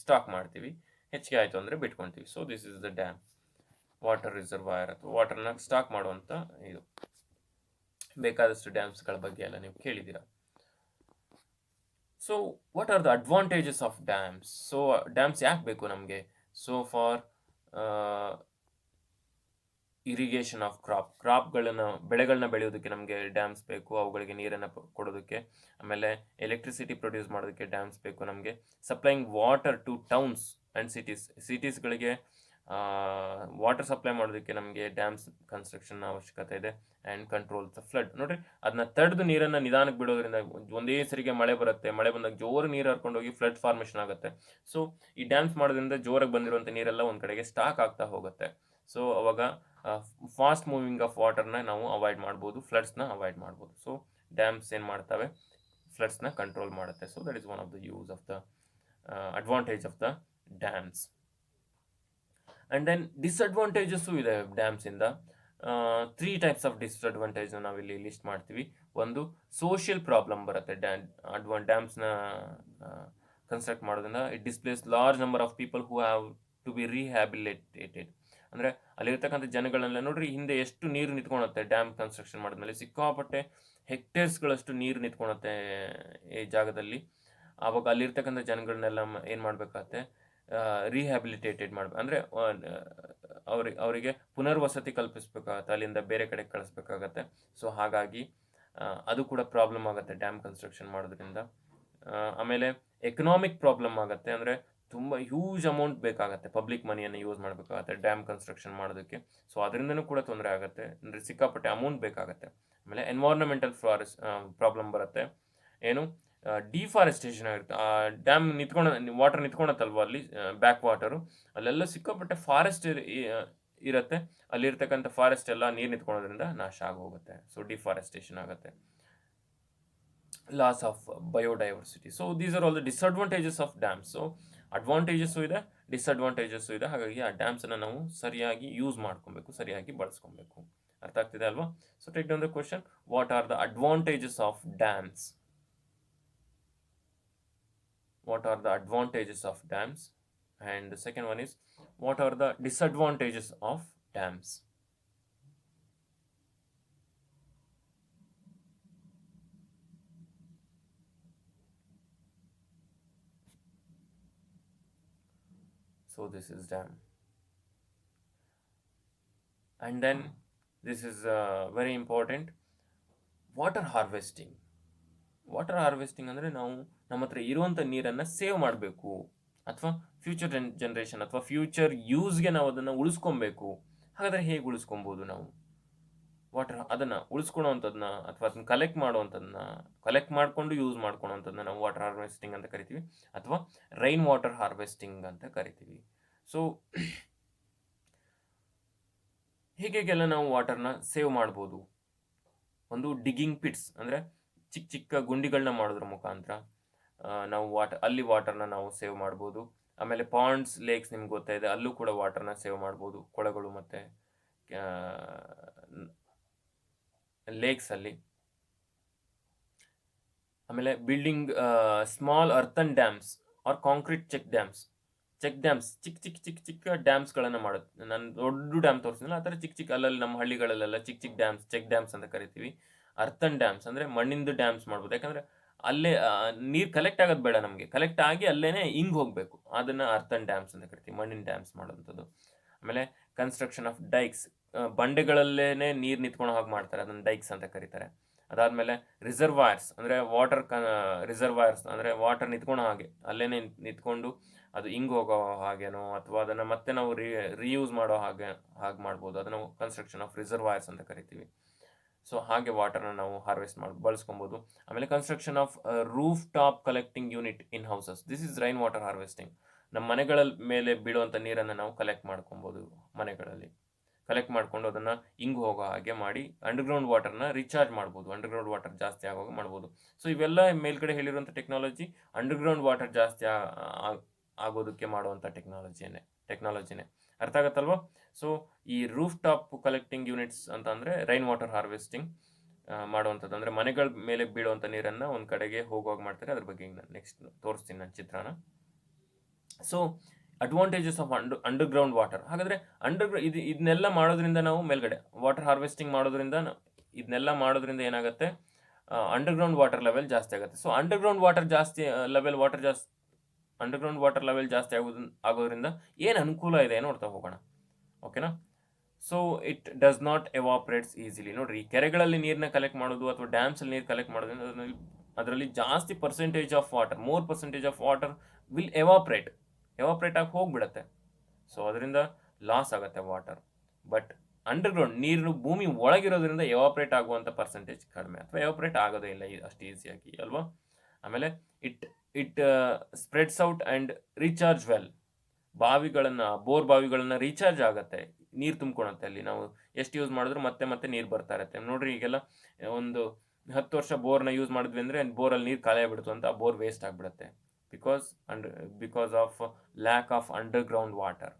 ಸ್ಟಾಕ್ ಮಾಡ್ತೀವಿ. ಹೆಚ್ಚಿಗೆ ಆಯಿತು ಅಂದರೆ ಬಿಟ್ಕೊಳ್ತೀವಿ. So this is the dam, water reservoir ಅಥವಾ ವಾಟರ್ನ ಸ್ಟಾಕ್ ಮಾಡುವಂಥ ಇದು. ಬೇಕಾದಷ್ಟು ಡ್ಯಾಮ್ಸ್ಗಳ ಬಗ್ಗೆ ಎಲ್ಲ ನೀವು ಕೇಳಿದ್ದೀರಾ. So what are the advantages of dams? So dams ಯಾಕೆ ಬೇಕು ನಮಗೆ? ಸೊ ಫಾರ್ ಇರಿಗೇಷನ್ ಆಫ್ ಬೆಳೆಗಳನ್ನ ಬೆಳೆಯೋದಕ್ಕೆ ನಮಗೆ ಡ್ಯಾಮ್ಸ್ ಬೇಕು, ಅವುಗಳಿಗೆ ನೀರನ್ನು ಕೊಡೋದಕ್ಕೆ. ಆಮೇಲೆ ಎಲೆಕ್ಟ್ರಿಸಿಟಿ ಪ್ರೊಡ್ಯೂಸ್ ಮಾಡೋದಕ್ಕೆ ಡ್ಯಾಮ್ಸ್ ಬೇಕು ನಮಗೆ. Supplying water to towns and ಸಿಟೀಸ್ಗಳಿಗೆ ವಾಟರ್ ಸಪ್ಲೈ ಮಾಡೋದಕ್ಕೆ ನಮಗೆ ಡ್ಯಾಮ್ಸ್ ಕನ್ಸ್ಟ್ರಕ್ಷನ್ ಅವಶ್ಯಕತೆ ಇದೆ. And control the flood. ನೋಡಿರಿ, ಅದನ್ನ ತಡೆದು ನೀರನ್ನು ನಿಧಾನಕ್ಕೆ ಬಿಡೋದ್ರಿಂದ ಒಂದೇ ಸರಿಗೆ ಮಳೆ ಬರುತ್ತೆ. ಮಳೆ ಬಂದಾಗ ಜೋರು ನೀರು ಹರ್ಕೊಂಡೋಗಿ ಫ್ಲಡ್ ಫಾರ್ಮೇಷನ್ ಆಗುತ್ತೆ. ಸೊ ಈ ಡ್ಯಾಮ್ಸ್ ಮಾಡೋದ್ರಿಂದ ಜೋರಾಗಿ ಬಂದಿರುವಂಥ ನೀರೆಲ್ಲ ಒಂದು ಕಡೆಗೆ ಸ್ಟಾಕ್ ಆಗ್ತಾ ಹೋಗುತ್ತೆ. ಸೊ ಅವಾಗ ಫಾಸ್ಟ್ ಮೂವಿಂಗ್ ಆಫ್ ವಾಟರ್ನ ನಾವು ಅವಾಯ್ಡ್ ಮಾಡ್ಬೋದು, ಫ್ಲಡ್ಸ್ನ ಅವಾಯ್ಡ್ ಮಾಡ್ಬೋದು. ಸೊ ಡ್ಯಾಮ್ಸ್ ಏನು ಮಾಡ್ತವೆ? ಫ್ಲಡ್ಸ್ನ ಕಂಟ್ರೋಲ್ ಮಾಡುತ್ತೆ. So that is one of the use of the advantage of the dams. And then disadvantages ಇದೆ ಡ್ಯಾಮ್ಸಿಂದ. 3 ಟೈಪ್ಸ್ ಆಫ್ ಡಿಸ್ಅಡ್ವಾಂಟೇಜ್ನ ನಾವಿಲ್ಲಿ ಲಿಸ್ಟ್ ಮಾಡ್ತೀವಿ. ಒಂದು ಸೋಷಿಯಲ್ ಪ್ರಾಬ್ಲಮ್ ಬರುತ್ತೆ. ಡ್ಯಾಮ್ಸ್ನ ಕನ್ಸ್ಟ್ರಕ್ಟ್ ಮಾಡೋದ್ರಿಂದ it displace large number of people who have to be rehabilitated. ಅಂದರೆ ಅಲ್ಲಿರ್ತಕ್ಕಂಥ ಜನಗಳನ್ನೆಲ್ಲ ನೋಡ್ರಿ, ಹಿಂದೆ ಎಷ್ಟು ನೀರು ನಿಂತ್ಕೊಳುತ್ತೆ ಡ್ಯಾಮ್ ಕನ್ಸ್ಟ್ರಕ್ಷನ್ ಮಾಡಿದ್ಮೇಲೆ. ಸಿಕ್ಕಾಪಟ್ಟೆ ಹೆಕ್ಟೇರ್ಸ್ಗಳಷ್ಟು ನೀರು ನಿಂತ್ಕೊಳುತ್ತೆ ಈ ಜಾಗದಲ್ಲಿ. ಆವಾಗ ಅಲ್ಲಿರ್ತಕ್ಕಂಥ ಜನಗಳನ್ನೆಲ್ಲ ಏನು ಮಾಡಬೇಕಾಗತ್ತೆ? ರಿಹ್ಯಾಬಿಲಿಟೇಟೆಡ್ ಮಾಡಬೇಕು. ಅಂದರೆ ಅವರಿಗೆ ಪುನರ್ವಸತಿ ಕಲ್ಪಿಸ್ಬೇಕಾಗತ್ತೆ, ಅಲ್ಲಿಂದ ಬೇರೆ ಕಡೆ ಕಳಿಸ್ಬೇಕಾಗತ್ತೆ. ಸೊ ಹಾಗಾಗಿ ಅದು ಕೂಡ ಪ್ರಾಬ್ಲಮ್ ಆಗುತ್ತೆ ಡ್ಯಾಮ್ ಕನ್ಸ್ಟ್ರಕ್ಷನ್ ಮಾಡೋದ್ರಿಂದ. ಆಮೇಲೆ ಎಕನಾಮಿಕ್ ಪ್ರಾಬ್ಲಮ್ ಆಗುತ್ತೆ. ಅಂದರೆ ತುಂಬ ಹ್ಯೂಜ್ ಅಮೌಂಟ್ ಬೇಕಾಗುತ್ತೆ, ಪಬ್ಲಿಕ್ ಮನಿಯನ್ನು ಯೂಸ್ ಮಾಡಬೇಕಾಗತ್ತೆ ಡ್ಯಾಮ್ ಕನ್ಸ್ಟ್ರಕ್ಷನ್ ಮಾಡೋದಕ್ಕೆ. ಸೊ ಅದರಿಂದನೂ ಕೂಡ ತೊಂದರೆ ಆಗುತ್ತೆ, ಅಂದರೆ ಸಿಕ್ಕಾಪಟ್ಟೆ ಅಮೌಂಟ್ ಬೇಕಾಗುತ್ತೆ. ಆಮೇಲೆ ಎನ್ವೈರ್ನಮೆಂಟಲ್ ಪ್ರಾಬ್ಲಮ್ ಬರುತ್ತೆ. ಏನು? ಡಿಫಾರೆಸ್ಟೇಷನ್ ಆಗುತ್ತೆ. ಆ ಡ್ಯಾಮ್ ವಾಟರ್ ನಿಂತ್ಕೊಳತ್ತಲ್ವ ಅಲ್ಲಿ, ಬ್ಯಾಕ್ ವಾಟರು, ಅಲ್ಲೆಲ್ಲ ಸಿಕ್ಕಾಪಟ್ಟೆ ಫಾರೆಸ್ಟ್ ಇರುತ್ತೆ. ಅಲ್ಲಿರ್ತಕ್ಕಂಥ ಫಾರೆಸ್ಟ್ ಎಲ್ಲ ನೀರು ನಿಂತ್ಕೊಳ್ಳೋದ್ರಿಂದ ನಾಶ ಆಗೋಗುತ್ತೆ. ಸೊ ಡಿಫಾರೆಸ್ಟೇಷನ್ ಆಗುತ್ತೆ. Loss of biodiversity. So these are all the disadvantages of dams. So advantages ಇದೆ, ಡಿಸ್ಅಡ್ವಾಂಟೇಜಸ್ಸು ಇದೆ. ಹಾಗಾಗಿ ಆ ಡ್ಯಾಮ್ಸನ್ನು ನಾವು ಸರಿಯಾಗಿ ಯೂಸ್ ಮಾಡ್ಕೊಬೇಕು, ಸರಿಯಾಗಿ ಬಳಸ್ಕೊಬೇಕು ಅರ್ಥ ಆಗ್ತಿದೆ ಅಲ್ವಾ? So take down the question, what are the advantages of dams? What are the advantages of dams? And the second one is, what are the disadvantages of dams? So this is dam. And then this is very important, water harvesting. Water harvesting ಅಂದರೆ ನಾವು ನಮ್ಮ ಹತ್ರ ಇರುವಂಥ ನೀರನ್ನು save ಮಾಡಬೇಕು, ಅಥವಾ future generation ಅಥವಾ future ಯೂಸ್ಗೆ ನಾವು ಅದನ್ನು ಉಳಿಸ್ಕೊಬೇಕು. ಹಾಗಾದರೆ ಹೇಗೆ ಉಳಿಸ್ಕೊಬೋದು ನಾವು ವಾಟರ್? ಅದನ್ನು ಉಳಿಸ್ಕೊಳೋವಂಥದ್ದನ್ನ ಅಥವಾ ಅದನ್ನ ಕಲೆಕ್ಟ್ ಮಾಡಿಕೊಂಡು ಯೂಸ್ ಮಾಡ್ಕೊಳೋವಂಥದ್ದನ್ನ ನಾವು ವಾಟರ್ ಹಾರ್ವೆಸ್ಟಿಂಗ್ ಅಂತ ಕರಿತೀವಿ, ಅಥವಾ ರೈನ್ ವಾಟರ್ ಹಾರ್ವೆಸ್ಟಿಂಗ್ ಅಂತ ಕರಿತೀವಿ. ಸೊ ಹೀಗೆಲ್ಲ ನಾವು ವಾಟರ್ನ ಸೇವ್ ಮಾಡ್ಬೋದು. ಒಂದು ಡಿಗ್ಗಿಂಗ್ ಪಿಟ್ಸ್ ಅಂದರೆ ಚಿಕ್ಕ ಚಿಕ್ಕ ಗುಂಡಿಗಳನ್ನ ಮಾಡೋದ್ರ ಮುಖಾಂತರ ನಾವು ಅಲ್ಲಿ ವಾಟರ್ನ ನಾವು ಸೇವ್ ಮಾಡ್ಬೋದು. ಆಮೇಲೆ ಪಾಂಡ್ಸ್, ಲೇಕ್ಸ್ ನಿಮ್ಗೆ ಗೊತ್ತಾ ಇದೆ, ಅಲ್ಲೂ ಕೂಡ ವಾಟರ್ನ ಸೇವ್ ಮಾಡ್ಬೋದು, ಕೊಳಗಳು ಮತ್ತು ಲೇಕ್ಸಲ್ಲಿ. ಆಮೇಲೆ building small earthen dams or concrete check dams, ಚಿಕ್ಕ ಡ್ಯಾಮ್ಸ್ಗಳನ್ನು ಮಾಡೋದು. ನಾನು ದೊಡ್ಡ ಡ್ಯಾಮ್ ತೋರಿಸಿದ್ನಲ್ಲ ಆ ಥರ ಚಿಕ್ಕ ಅಲ್ಲಲ್ಲಿ ನಮ್ಮ ಹಳ್ಳಿಗಳಲ್ಲೆಲ್ಲ ಚಿಕ್ಕ ಡ್ಯಾಮ್ಸ್, ಚೆಕ್ ಡ್ಯಾಮ್ಸ್ ಅಂತ ಕರಿತೀವಿ. ಅರ್ಥನ್ ಡ್ಯಾಮ್ಸ್ ಅಂದರೆ ಮಣ್ಣಿಂದು ಡ್ಯಾಮ್ಸ್ ಮಾಡ್ಬೋದು, ಯಾಕಂದರೆ ಅಲ್ಲೇ ನೀರು ಕಲೆಕ್ಟ್ ಆಗೋದು ಬೇಡ, ನಮಗೆ ಕಲೆಕ್ಟ್ ಆಗಿ ಅಲ್ಲೇ ಹಿಂಗೆ ಹೋಗಬೇಕು, ಅದನ್ನು ಅರ್ಥನ್ ಡ್ಯಾಮ್ಸ್ ಅಂತ ಕರಿತೀವಿ, ಮಣ್ಣಿನ ಡ್ಯಾಮ್ಸ್ ಮಾಡೋವಂಥದ್ದು. ಆಮೇಲೆ ಕನ್ಸ್ಟ್ರಕ್ಷನ್ ಆಫ್ ಡೈಕ್ಸ್, ಬಂಡೆಗಳಲ್ಲೇ ನೀರು ನಿಂತ್ಕೊಳ್ಳೋ ಹಾಗೆ ಮಾಡ್ತಾರೆ, ಅದನ್ನು ಡೈಕ್ಸ್ ಅಂತ ಕರೀತಾರೆ. ಅದಾದಮೇಲೆ ರಿಸರ್ವಾಯರ್ಸ್ ಅಂದರೆ ರಿಸರ್ವಾಯರ್ಸ್ ಅಂದರೆ ವಾಟರ್ ನಿಂತ್ಕೊಳ್ಳೋ ಹಾಗೆ ಅಲ್ಲೇ ನಿಂತ್ಕೊಂಡು ಅದು ಹಿಂಗೆ ಹೋಗೋ ಹಾಗೇನೋ, ಅಥವಾ ಅದನ್ನು ಮತ್ತೆ ನಾವು ರಿಯೂಸ್ ಮಾಡೋ ಹಾಗೆ ಮಾಡ್ಬೋದು, ಅದನ್ನು ಕನ್ಸ್ಟ್ರಕ್ಷನ್ ಆಫ್ ರಿಸರ್ವಾಯರ್ಸ್ ಅಂತ ಕರಿತೀವಿ. ಸೊ ಹಾಗೆ ವಾಟರ್ನ ನಾವು ಹಾರ್ವೆಸ್ಟ್ ಬಳಸ್ಕೊಬೋದು. ಆಮೇಲೆ construction of roof top collecting unit in houses, this is rain water harvesting. ನಮ್ಮ ಮನೆಗಳ ಮೇಲೆ ಬೀಳುವಂಥ ನೀರನ್ನು ನಾವು ಕಲೆಕ್ಟ್ ಮಾಡ್ಕೊಬೋದು, ಮನೆಗಳಲ್ಲಿ ಕಲೆಕ್ಟ್ ಮಾಡಿಕೊಂಡು ಅದನ್ನು ಹಿಂಗೆ ಹೋಗೋ ಹಾಗೆ ಮಾಡಿ ಅಂಡರ್ಗ್ರೌಂಡ್ ವಾಟರ್ನ ರೀಚಾರ್ಜ್ ಮಾಡ್ಬೋದು, ಅಂಡರ್ಗ್ರೌಂಡ್ ವಾಟರ್ ಜಾಸ್ತಿ ಆಗುವಾಗ ಮಾಡ್ಬೋದು. ಸೊ ಇವೆಲ್ಲ ಮೇಲ್ಗಡೆ ಹೇಳಿರುವಂಥ ಟೆಕ್ನಾಲಜಿ ಅಂಡರ್ಗ್ರೌಂಡ್ ವಾಟರ್ ಜಾಸ್ತಿ ಆಗೋದಕ್ಕೆ ಮಾಡುವಂಥ ಟೆಕ್ನಾಲಜಿನೇ. ಅರ್ಥ ಆಗುತ್ತಲ್ವ? ಸೊ ಈ ರೂಫ್ ಟಾಪ್ ಕಲೆಕ್ಟಿಂಗ್ ಯೂನಿಟ್ಸ್ ಅಂತ ಅಂದರೆ ರೈನ್ ವಾಟರ್ ಹಾರ್ವೆಸ್ಟಿಂಗ್ ಮಾಡುವಂಥದ್ದು, ಅಂದರೆ ಮನೆಗಳ ಮೇಲೆ ಬೀಳುವಂಥ ನೀರನ್ನು ಒಂದು ಕಡೆಗೆ ಹೋಗುವಾಗ ಮಾಡ್ತಾರೆ. ಅದ್ರ ಬಗ್ಗೆ ನೆಕ್ಸ್ಟ್ ತೋರಿಸ್ತೀನಿ ನಾನು ಚಿತ್ರನ. So advantages of underground water. ಹಾಗಾದರೆ ಇದನ್ನೆಲ್ಲ ಮಾಡೋದ್ರಿಂದ ನಾವು ಮೇಲ್ಗಡೆ ವಾಟರ್ ಹಾರ್ವೆಸ್ಟಿಂಗ್ ಮಾಡೋದ್ರಿಂದ ಏನಾಗುತ್ತೆ, ಅಂಡರ್ಗ್ರೌಂಡ್ ವಾಟರ್ ಲೆವೆಲ್ ಜಾಸ್ತಿ ಆಗುತ್ತೆ. ಸೊ ಅಂಡರ್ಗ್ರೌಂಡ್ ವಾಟರ್ ಲೆವೆಲ್ ಜಾಸ್ತಿ ಆಗೋದ್ರಿಂದ ಏನು ಅನುಕೂಲ ಇದೆ ನೋಡ್ತಾ ಹೋಗೋಣ, ಓಕೆನಾ? So it does not evaporates easily. ನೋಡ್ರಿ, ಈ ಕೆರೆಗಳಲ್ಲಿ ನೀರನ್ನ ಕಲೆಕ್ಟ್ ಮಾಡೋದು ಅಥವಾ ಡ್ಯಾಮ್ಸಲ್ಲಿ ನೀರು ಕಲೆಕ್ಟ್ ಮಾಡೋದ್ರಿಂದ ಅದರಲ್ಲಿ ಜಾಸ್ತಿ more percentage of water will evaporate ಆಗಿ ಹೋಗ್ಬಿಡತ್ತೆ. ಸೊ ಅದರಿಂದ ಲಾಸ್ ಆಗುತ್ತೆ ವಾಟರ್. ಬಟ್ ಅಂಡರ್ಗ್ರೌಂಡ್ ನೀರು ಭೂಮಿ ಒಳಗಿರೋದ್ರಿಂದ ಎವಾಪ್ರೇಟ್ ಆಗುವಂಥ ಪರ್ಸೆಂಟೇಜ್ ಕಡಿಮೆ, ಅಥವಾ ಎವಾಪ್ರೇಟ್ ಆಗೋದೇ ಇಲ್ಲ ಅಷ್ಟು ಈಸಿಯಾಗಿ, ಅಲ್ವಾ? ಆಮೇಲೆ it spreads out and recharge well. Bore ಬಾವಿಗಳನ್ನು ರೀಚಾರ್ಜ್ ಆಗುತ್ತೆ, ನೀರು ತುಂಬ್ಕೊಳುತ್ತೆ. ಅಲ್ಲಿ ನಾವು ಎಷ್ಟು ಯೂಸ್ ಮಾಡಿದ್ರು ಮತ್ತೆ ನೀರು ಬರ್ತಾ ಇರುತ್ತೆ. ನೋಡ್ರಿ, ಈಗೆಲ್ಲ ಒಂದು 10 ವರ್ಷ ಬೋರ್ನ ಯೂಸ್ ಮಾಡಿದ್ವಿ ಅಂದರೆ ಬೋರಲ್ಲಿ ನೀರು ಖಾಲಿ ಆಗ್ಬಿಡ್ತು ಅಂತ ಆ ಬೋರ್ ವೇಸ್ಟ್ ಆಗಿಬಿಡುತ್ತೆ, because of lack of underground water.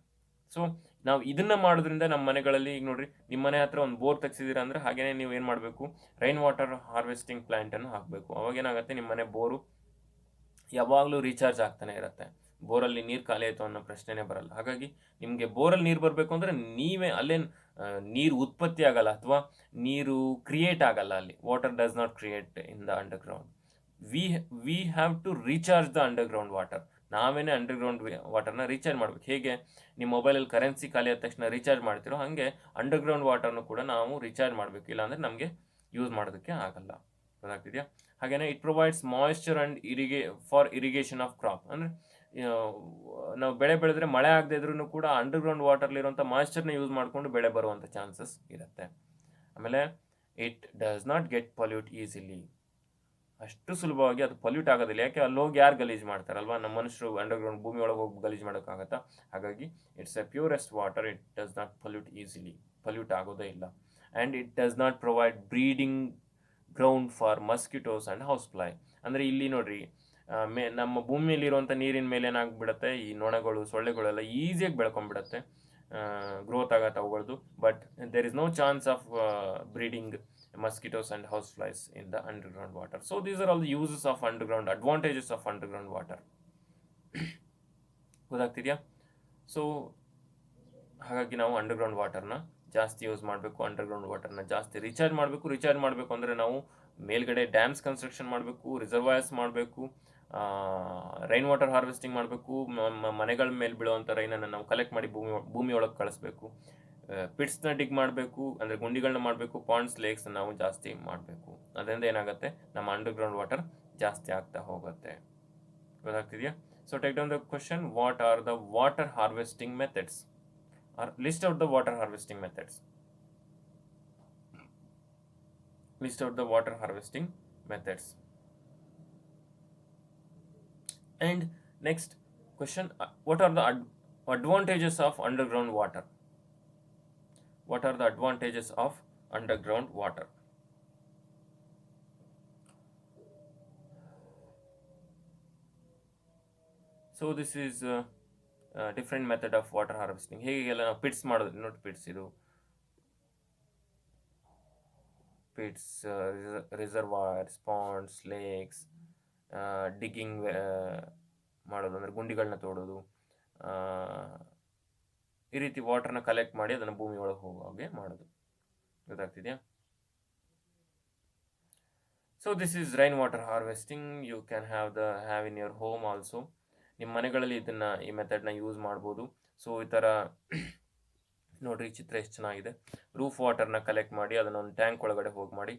So ನಾವು ಇದನ್ನು ಮಾಡೋದ್ರಿಂದ ನಮ್ಮ ಮನೆಗಳಲ್ಲಿ, ಈಗ ನೋಡ್ರಿ, ನಿಮ್ಮ ಮನೆ ಹತ್ರ ಒಂದು ಬೋರ್ ತೆಗ್ಸಿದ್ದೀರಾ ಅಂದರೆ ಹಾಗೇನೆ ನೀವು ಏನು ಮಾಡಬೇಕು, ರೈನ್ ವಾಟರ್ ಹಾರ್ವೆಸ್ಟಿಂಗ್ ಪ್ಲ್ಯಾಂಟನ್ನು ಹಾಕಬೇಕು. ಅವಾಗ ಏನಾಗುತ್ತೆ, ನಿಮ್ಮ ಮನೆ ಬೋರು ಯಾವಾಗಲೂ ರೀಚಾರ್ಜ್ ಆಗ್ತಾನೆ ಇರುತ್ತೆ, ಬೋರಲ್ಲಿ ನೀರು ಖಾಲಿ ಆಯಿತು ಅನ್ನೋ ಪ್ರಶ್ನೆನೇ ಬರಲ್ಲ. ಹಾಗಾಗಿ ನಿಮಗೆ ಬೋರಲ್ಲಿ ನೀರು ಬರಬೇಕು ಅಂದರೆ ನೀವೇ ಅಲ್ಲೇನು ನೀರು ಉತ್ಪತ್ತಿ ಆಗಲ್ಲ, ಅಥವಾ ನೀರು ಕ್ರಿಯೇಟ್ ಆಗಲ್ಲ ಅಲ್ಲಿ. Water does not create in the underground. We have to recharge the underground water. ನಾವೇನೇ ಅಂಡರ್ಗ್ರೌಂಡ್ ವಾಟರ್ನ ರೀಚಾರ್ಜ್ ಮಾಡಬೇಕು. ಹೇಗೆ ನಿಮ್ಮ ಮೊಬೈಲಲ್ಲಿ ಕರೆನ್ಸಿ ಖಾಲಿ ಆದ ತಕ್ಷಣ ರೀಚಾರ್ಜ್ ಮಾಡ್ತಿರೋ ಹಾಗೆ ಅಂಡರ್ಗ್ರೌಂಡ್ ವಾಟರ್ನು ಕೂಡ ನಾವು ರೀಚಾರ್ಜ್ ಮಾಡಬೇಕು, ಇಲ್ಲಾಂದರೆ ನಮಗೆ ಯೂಸ್ ಮಾಡೋದಕ್ಕೆ ಆಗಲ್ಲ. ಗೊತ್ತಾಗ್ತಿದೆಯಾ? ಹಾಗೆಯೇ it provides moisture and for irrigation of crop. ಅಂದರೆ ನಾವು ಬೆಳೆ ಬೆಳೆದ್ರೆ ಮಳೆ ಆಗದೆ ಇದ್ರೂ ಕೂಡ ಅಂಡರ್ಗ್ರೌಂಡ್ ವಾಟರ್ಲಿರುವಂಥ ಮಾಯಿಶ್ಚರ್ನ ಯೂಸ್ ಮಾಡಿಕೊಂಡು ಬೆಳೆ ಬರುವಂಥ ಚಾನ್ಸಸ್ ಇರುತ್ತೆ. ಆಮೇಲೆ it does not get pollute easily. ಅಷ್ಟು ಸುಲಭವಾಗಿ ಅದು ಪೊಲ್ಯೂಟ್ ಆಗೋದಿಲ್ಲ. ಯಾಕೆ, ಅಲ್ಲಿ ಹೋಗಿ ಯಾರು ಗಲೀಜು ಮಾಡ್ತಾರಲ್ವಾ? ನಮ್ಮ ಮನುಷ್ಯರು ಅಂಡರ್ಗ್ರೌಂಡ್ ಭೂಮಿ ಒಳಗೆ ಹೋಗಿ ಗಲೀಜು ಮಾಡೋಕ್ಕಾಗತ್ತಾ? ಹಾಗಾಗಿ it's A purest water. It does not pollute easily, pollute ಆಗೋದೇ ಇಲ್ಲ. And it does not provide breeding ground for mosquitoes and house fly. ಅಂದರೆ ಇಲ್ಲಿ ನೋಡ್ರಿ, ನಮ್ಮ ಭೂಮಿಯಲ್ಲಿರುವಂಥ ನೀರಿನ ಮೇಲೆ ಏನಾಗ್ಬಿಡುತ್ತೆ, ಈ ನೊಣಗಳು, ಸೊಳ್ಳೆಗಳೆಲ್ಲ ಈಸಿಯಾಗಿ ಬೆಳ್ಕೊಂಡ್ಬಿಡುತ್ತೆ. ಗ್ರೋತ್ ಆಗತ್ತೆ ಅವುಗಳದ್ದು, but there is no chance of breeding mosquitoes and houseflies in the underground water. So these are all the uses of underground, advantages of underground water. ಗೊತ್ತಾಗ್ತಿದೆಯಾ? ಸೊ ಹಾಗಾಗಿ ನಾವು ಅಂಡರ್ಗ್ರೌಂಡ್ ವಾಟರ್ನ ಜಾಸ್ತಿ ಯೂಸ್ ಮಾಡಬೇಕು, ಅಂಡರ್ಗ್ರೌಂಡ್ ವಾಟರ್ನ ಜಾಸ್ತಿ recharge ಮಾಡಬೇಕು ಅಂದರೆ ನಾವು ಮೇಲ್ಗಡೆ ಡ್ಯಾಮ್ಸ್ ಕನ್ಸ್ಟ್ರಕ್ಷನ್ ಮಾಡಬೇಕು, ರಿಸರ್ವಾಯರ್ಸ್ ಮಾಡಬೇಕು, ರೈನ್ ವಾಟರ್ ಹಾರ್ವೆಸ್ಟಿಂಗ್ ಮಾಡಬೇಕು, ಮನೆಗಳ ಮೇಲೆ ಬೀಳುವಂಥ ರೈನನ್ನು ನಾವು ಕಲೆಕ್ಟ್ ಮಾಡಿ ಭೂಮಿ ಒಳಗೆ ಕಳಿಸ್ಬೇಕು, ಪಿಟ್ಸ್ನ ಡಿಗ್ ಮಾಡಬೇಕು, ಅಂದರೆ ಗುಂಡಿಗಳನ್ನ ಮಾಡಬೇಕು, ಪಾಂಡ್ಸ್ ಲೇಕ್ಸ್ ನಾವು ಜಾಸ್ತಿ ಮಾಡಬೇಕು. ಅದರಿಂದ ಏನಾಗುತ್ತೆ, ನಮ್ಮ ಅಂಡರ್ಗ್ರೌಂಡ್ ವಾಟರ್ ಜಾಸ್ತಿ ಆಗ್ತಾ ಹೋಗುತ್ತೆ. ಗೊತ್ತಾಗ್ತಿದೆಯಾ? So take down the question, what are the water harvesting methods, or list out the water harvesting methods. List out the water harvesting methods. And next question, what are the advantages of underground water? What are the advantages of underground water? So this is different method of water harvesting. ಹೇಗೆಲ್ಲ ನಾವು pits ಮಾಡೋದು ನೋಡಿ, pits, ಇದು pits, reservoirs, Pond's, lakes, digging ಮಾಡೋದು ಅಂದರೆ ಗುಂಡಿಗಳನ್ನ ತೋಡೋದು, ಈ ರೀತಿ ವಾಟರ್ನ collect ಮಾಡಿ ಅದನ್ನು ಭೂಮಿ ಒಳಗೆ ಹೋಗೋ ಹಾಗೆ ಮಾಡೋದು. ಗೊತ್ತಾಗ್ತಿದೆಯಾ? So this is rain water harvesting. You can have in your home also. ನಿಮ್ಮ ಮನೆಗಳಲ್ಲಿ ಈ ಮೆಥಡ್ನ ಯೂಸ್ ಮಾಡ್ಬೋದು. ಸೊ ಈ ಥರ ನೋಡ್ರಿ, ಚಿತ್ರ ಎಷ್ಟು ಚೆನ್ನಾಗಿದೆ. ರೂಫ್ ವಾಟರ್ನ ಕಲೆಕ್ಟ್ ಮಾಡಿ ಅದನ್ನು ಒಂದು ಟ್ಯಾಂಕ್ ಒಳಗಡೆ ಹೋಗಿ ಮಾಡಿ,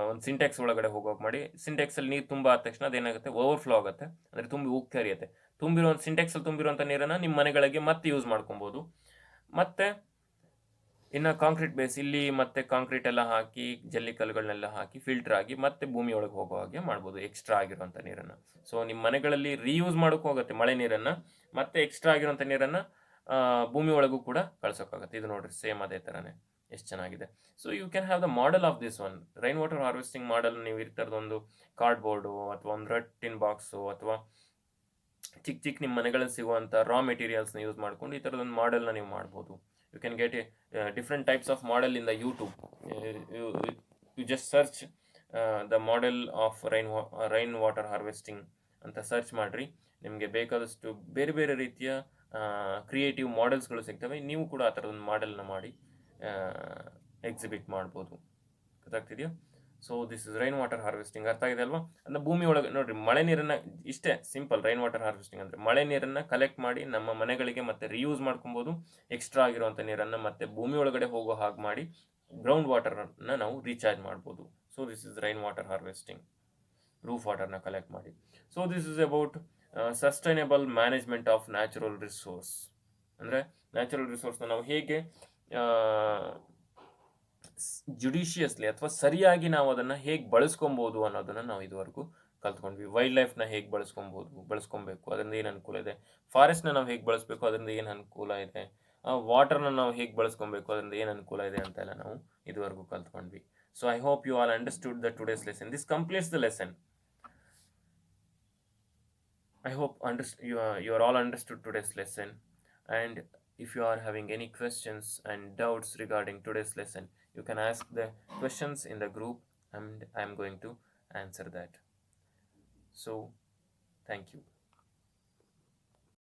ಒಂದು ಸಿಂಟೆಕ್ಸ್ ಒಳಗಡೆ ಹೋಗೋಕೆ ಮಾಡಿ, ಸಿಂಟೆಕ್ಸಲ್ಲಿ ನೀರು ತುಂಬ ಆದ ತಕ್ಷಣ ಅದೇನಾಗುತ್ತೆ, ಓವರ್ಫ್ಲೋ ಆಗುತ್ತೆ, ಅಂದರೆ ತುಂಬಿ ಉಕ್ಕಿ ಹರಿಯುತ್ತೆ. ಸಿಂಟೆಕ್ಸಲ್ಲಿ ತುಂಬಿರುವಂಥ ನೀರನ್ನು ನಿಮ್ಮ ಮನೆಗಳಿಗೆ ಮತ್ತೆ ಯೂಸ್ ಮಾಡ್ಕೊಬೋದು. ಮತ್ತು ಇನ್ನು ಕಾಂಕ್ರೀಟ್ ಬೇಸ್, ಇಲ್ಲಿ ಮತ್ತೆ ಕಾಂಕ್ರೀಟ್ ಎಲ್ಲ ಹಾಕಿ, ಜಲ್ಲಿ ಕಲ್ಲುಗಳನ್ನೆಲ್ಲ ಹಾಕಿ ಫಿಲ್ಟರ್ ಆಗಿ ಮತ್ತೆ ಭೂಮಿ ಒಳಗೆ ಹೋಗೋ ಹಾಗೆ ಮಾಡ್ಬೋದು, ಎಕ್ಸ್ಟ್ರಾ ಆಗಿರುವಂಥ ನೀರನ್ನು. ಸೊ ನಿಮ್ಮ ಮನೆಗಳಲ್ಲಿ ರೀಯೂಸ್ ಮಾಡೋಕ್ಕೋಗುತ್ತೆ ಮಳೆ ನೀರನ್ನು, ಮತ್ತೆ ಎಕ್ಸ್ಟ್ರಾ ಆಗಿರುವಂಥ ನೀರನ್ನು ಭೂಮಿ ಒಳಗೂ ಕೂಡ ಕಳ್ಸೋಕ್ಕಾಗುತ್ತೆ. ಇದು ನೋಡ್ರಿ, ಸೇಮ್ ಅದೇ ಥರನೇ, ಎಷ್ಟು ಚೆನ್ನಾಗಿದೆ. So you can have the model of this one, rain water harvesting model. ನೀವು ಈ ಥರದೊಂದು ಕಾರ್ಡ್ಬೋರ್ಡು ಅಥವಾ ಒಂದು ರಟ್ಟಿನ ಬಾಕ್ಸು ಅಥವಾ ಚಿಕ್ಕ ನಿಮ್ಮ ಮನೆಗಳಲ್ಲಿ ಸಿಗುವಂಥ ರಾ ಮೆಟೀರಿಯಲ್ಸ್ನ ಯೂಸ್ ಮಾಡ್ಕೊಂಡು ಈ ಥರದೊಂದು ಮಾಡೆಲ್ನ ನೀವು ಮಾಡ್ಬೋದು. You can get different types of model in the YouTube. You just search the model of rain water harvesting ಅಂತ ಸರ್ಚ್ ಮಾಡಿರಿ, ನಿಮಗೆ ಬೇಕಾದಷ್ಟು ಬೇರೆ ಬೇರೆ ರೀತಿಯ ಕ್ರಿಯೇಟಿವ್ ಮಾಡೆಲ್ಸ್ಗಳು ಸಿಗ್ತವೆ. ನೀವು ಕೂಡ ಆ ಥರದೊಂದು ಮಾಡೆಲ್ನ ಮಾಡಿ ಎಕ್ಸಿಬಿಟ್ ಮಾಡ್ಬೋದು. ಗೊತ್ತಾಗ್ತಿದೆಯಾ? So this is rain water harvesting. ಅರ್ಥ ಆಗಿದೆ ಅಲ್ವಾ? ಅಂದರೆ ಭೂಮಿ ಒಳಗೆ ನೋಡಿರಿ, ಮಳೆ ನೀರನ್ನು, ಇಷ್ಟೇ ಸಿಂಪಲ್ ರೈನ್ ವಾಟರ್ ಹಾರ್ವೆಸ್ಟಿಂಗ್ ಅಂದರೆ ಮಳೆ ನೀರನ್ನು ಕಲೆಕ್ಟ್ ಮಾಡಿ ನಮ್ಮ ಮನೆಗಳಿಗೆ ಮತ್ತೆ ರಿಯೂಸ್ ಮಾಡ್ಕೊಬೋದು. ಎಕ್ಸ್ಟ್ರಾ ಆಗಿರುವಂಥ ನೀರನ್ನು ಮತ್ತೆ ಭೂಮಿ ಒಳಗಡೆ ಹೋಗೋ ಹಾಗೆ ಮಾಡಿ ಗ್ರೌಂಡ್ ವಾಟರನ್ನು ನಾವು ರೀಚಾರ್ಜ್ ಮಾಡ್ಬೋದು. So this is rain water harvesting, roof ವಾಟರ್ನ collect ಮಾಡಿ. So this is about sustainable management of natural resource. ಅಂದರೆ ನ್ಯಾಚುರಲ್ ರಿಸೋರ್ಸ್ನ ನಾವು ಹೇಗೆ ಜುಡಿಷಿಯಸ್ಲಿ ಅಥವಾ ಸರಿಯಾಗಿ ನಾವು ಅದನ್ನು ಹೇಗೆ ಬಳಸ್ಕೊಬೋದು ಅನ್ನೋದನ್ನು ನಾವು ಇದುವರೆಗೂ ಕಲ್ತ್ಕೊಂಡ್ವಿ. ವೈಲ್ಡ್ ಲೈಫ್ನ ಹೇಗೆ ಬಳಸ್ಕೊಬೇಕು, ಅದರಿಂದ ಏನು ಅನುಕೂಲ ಇದೆ, ಫಾರೆಸ್ಟ್ನ ನಾವು ಹೇಗೆ ಬಳಸಬೇಕು, ಅದರಿಂದ ಏನು ಅನುಕೂಲ ಇದೆ, ವಾಟರ್ನ ನಾವು ಹೇಗೆ ಬಳಸ್ಕೊಬೇಕು, ಅದರಿಂದ ಏನು ಅನುಕೂಲ ಇದೆ ಅಂತೆಲ್ಲ ನಾವು ಇದುವರೆಗೂ ಕಲ್ತ್ಕೊಂಡ್ವಿ. So I hope you all understood the today's lesson. This completes the lesson. I hope you are all understood today's lesson, and if you are having any questions and doubts regarding today's lesson, you can ask the questions in the group and I am going to answer that. So thank you.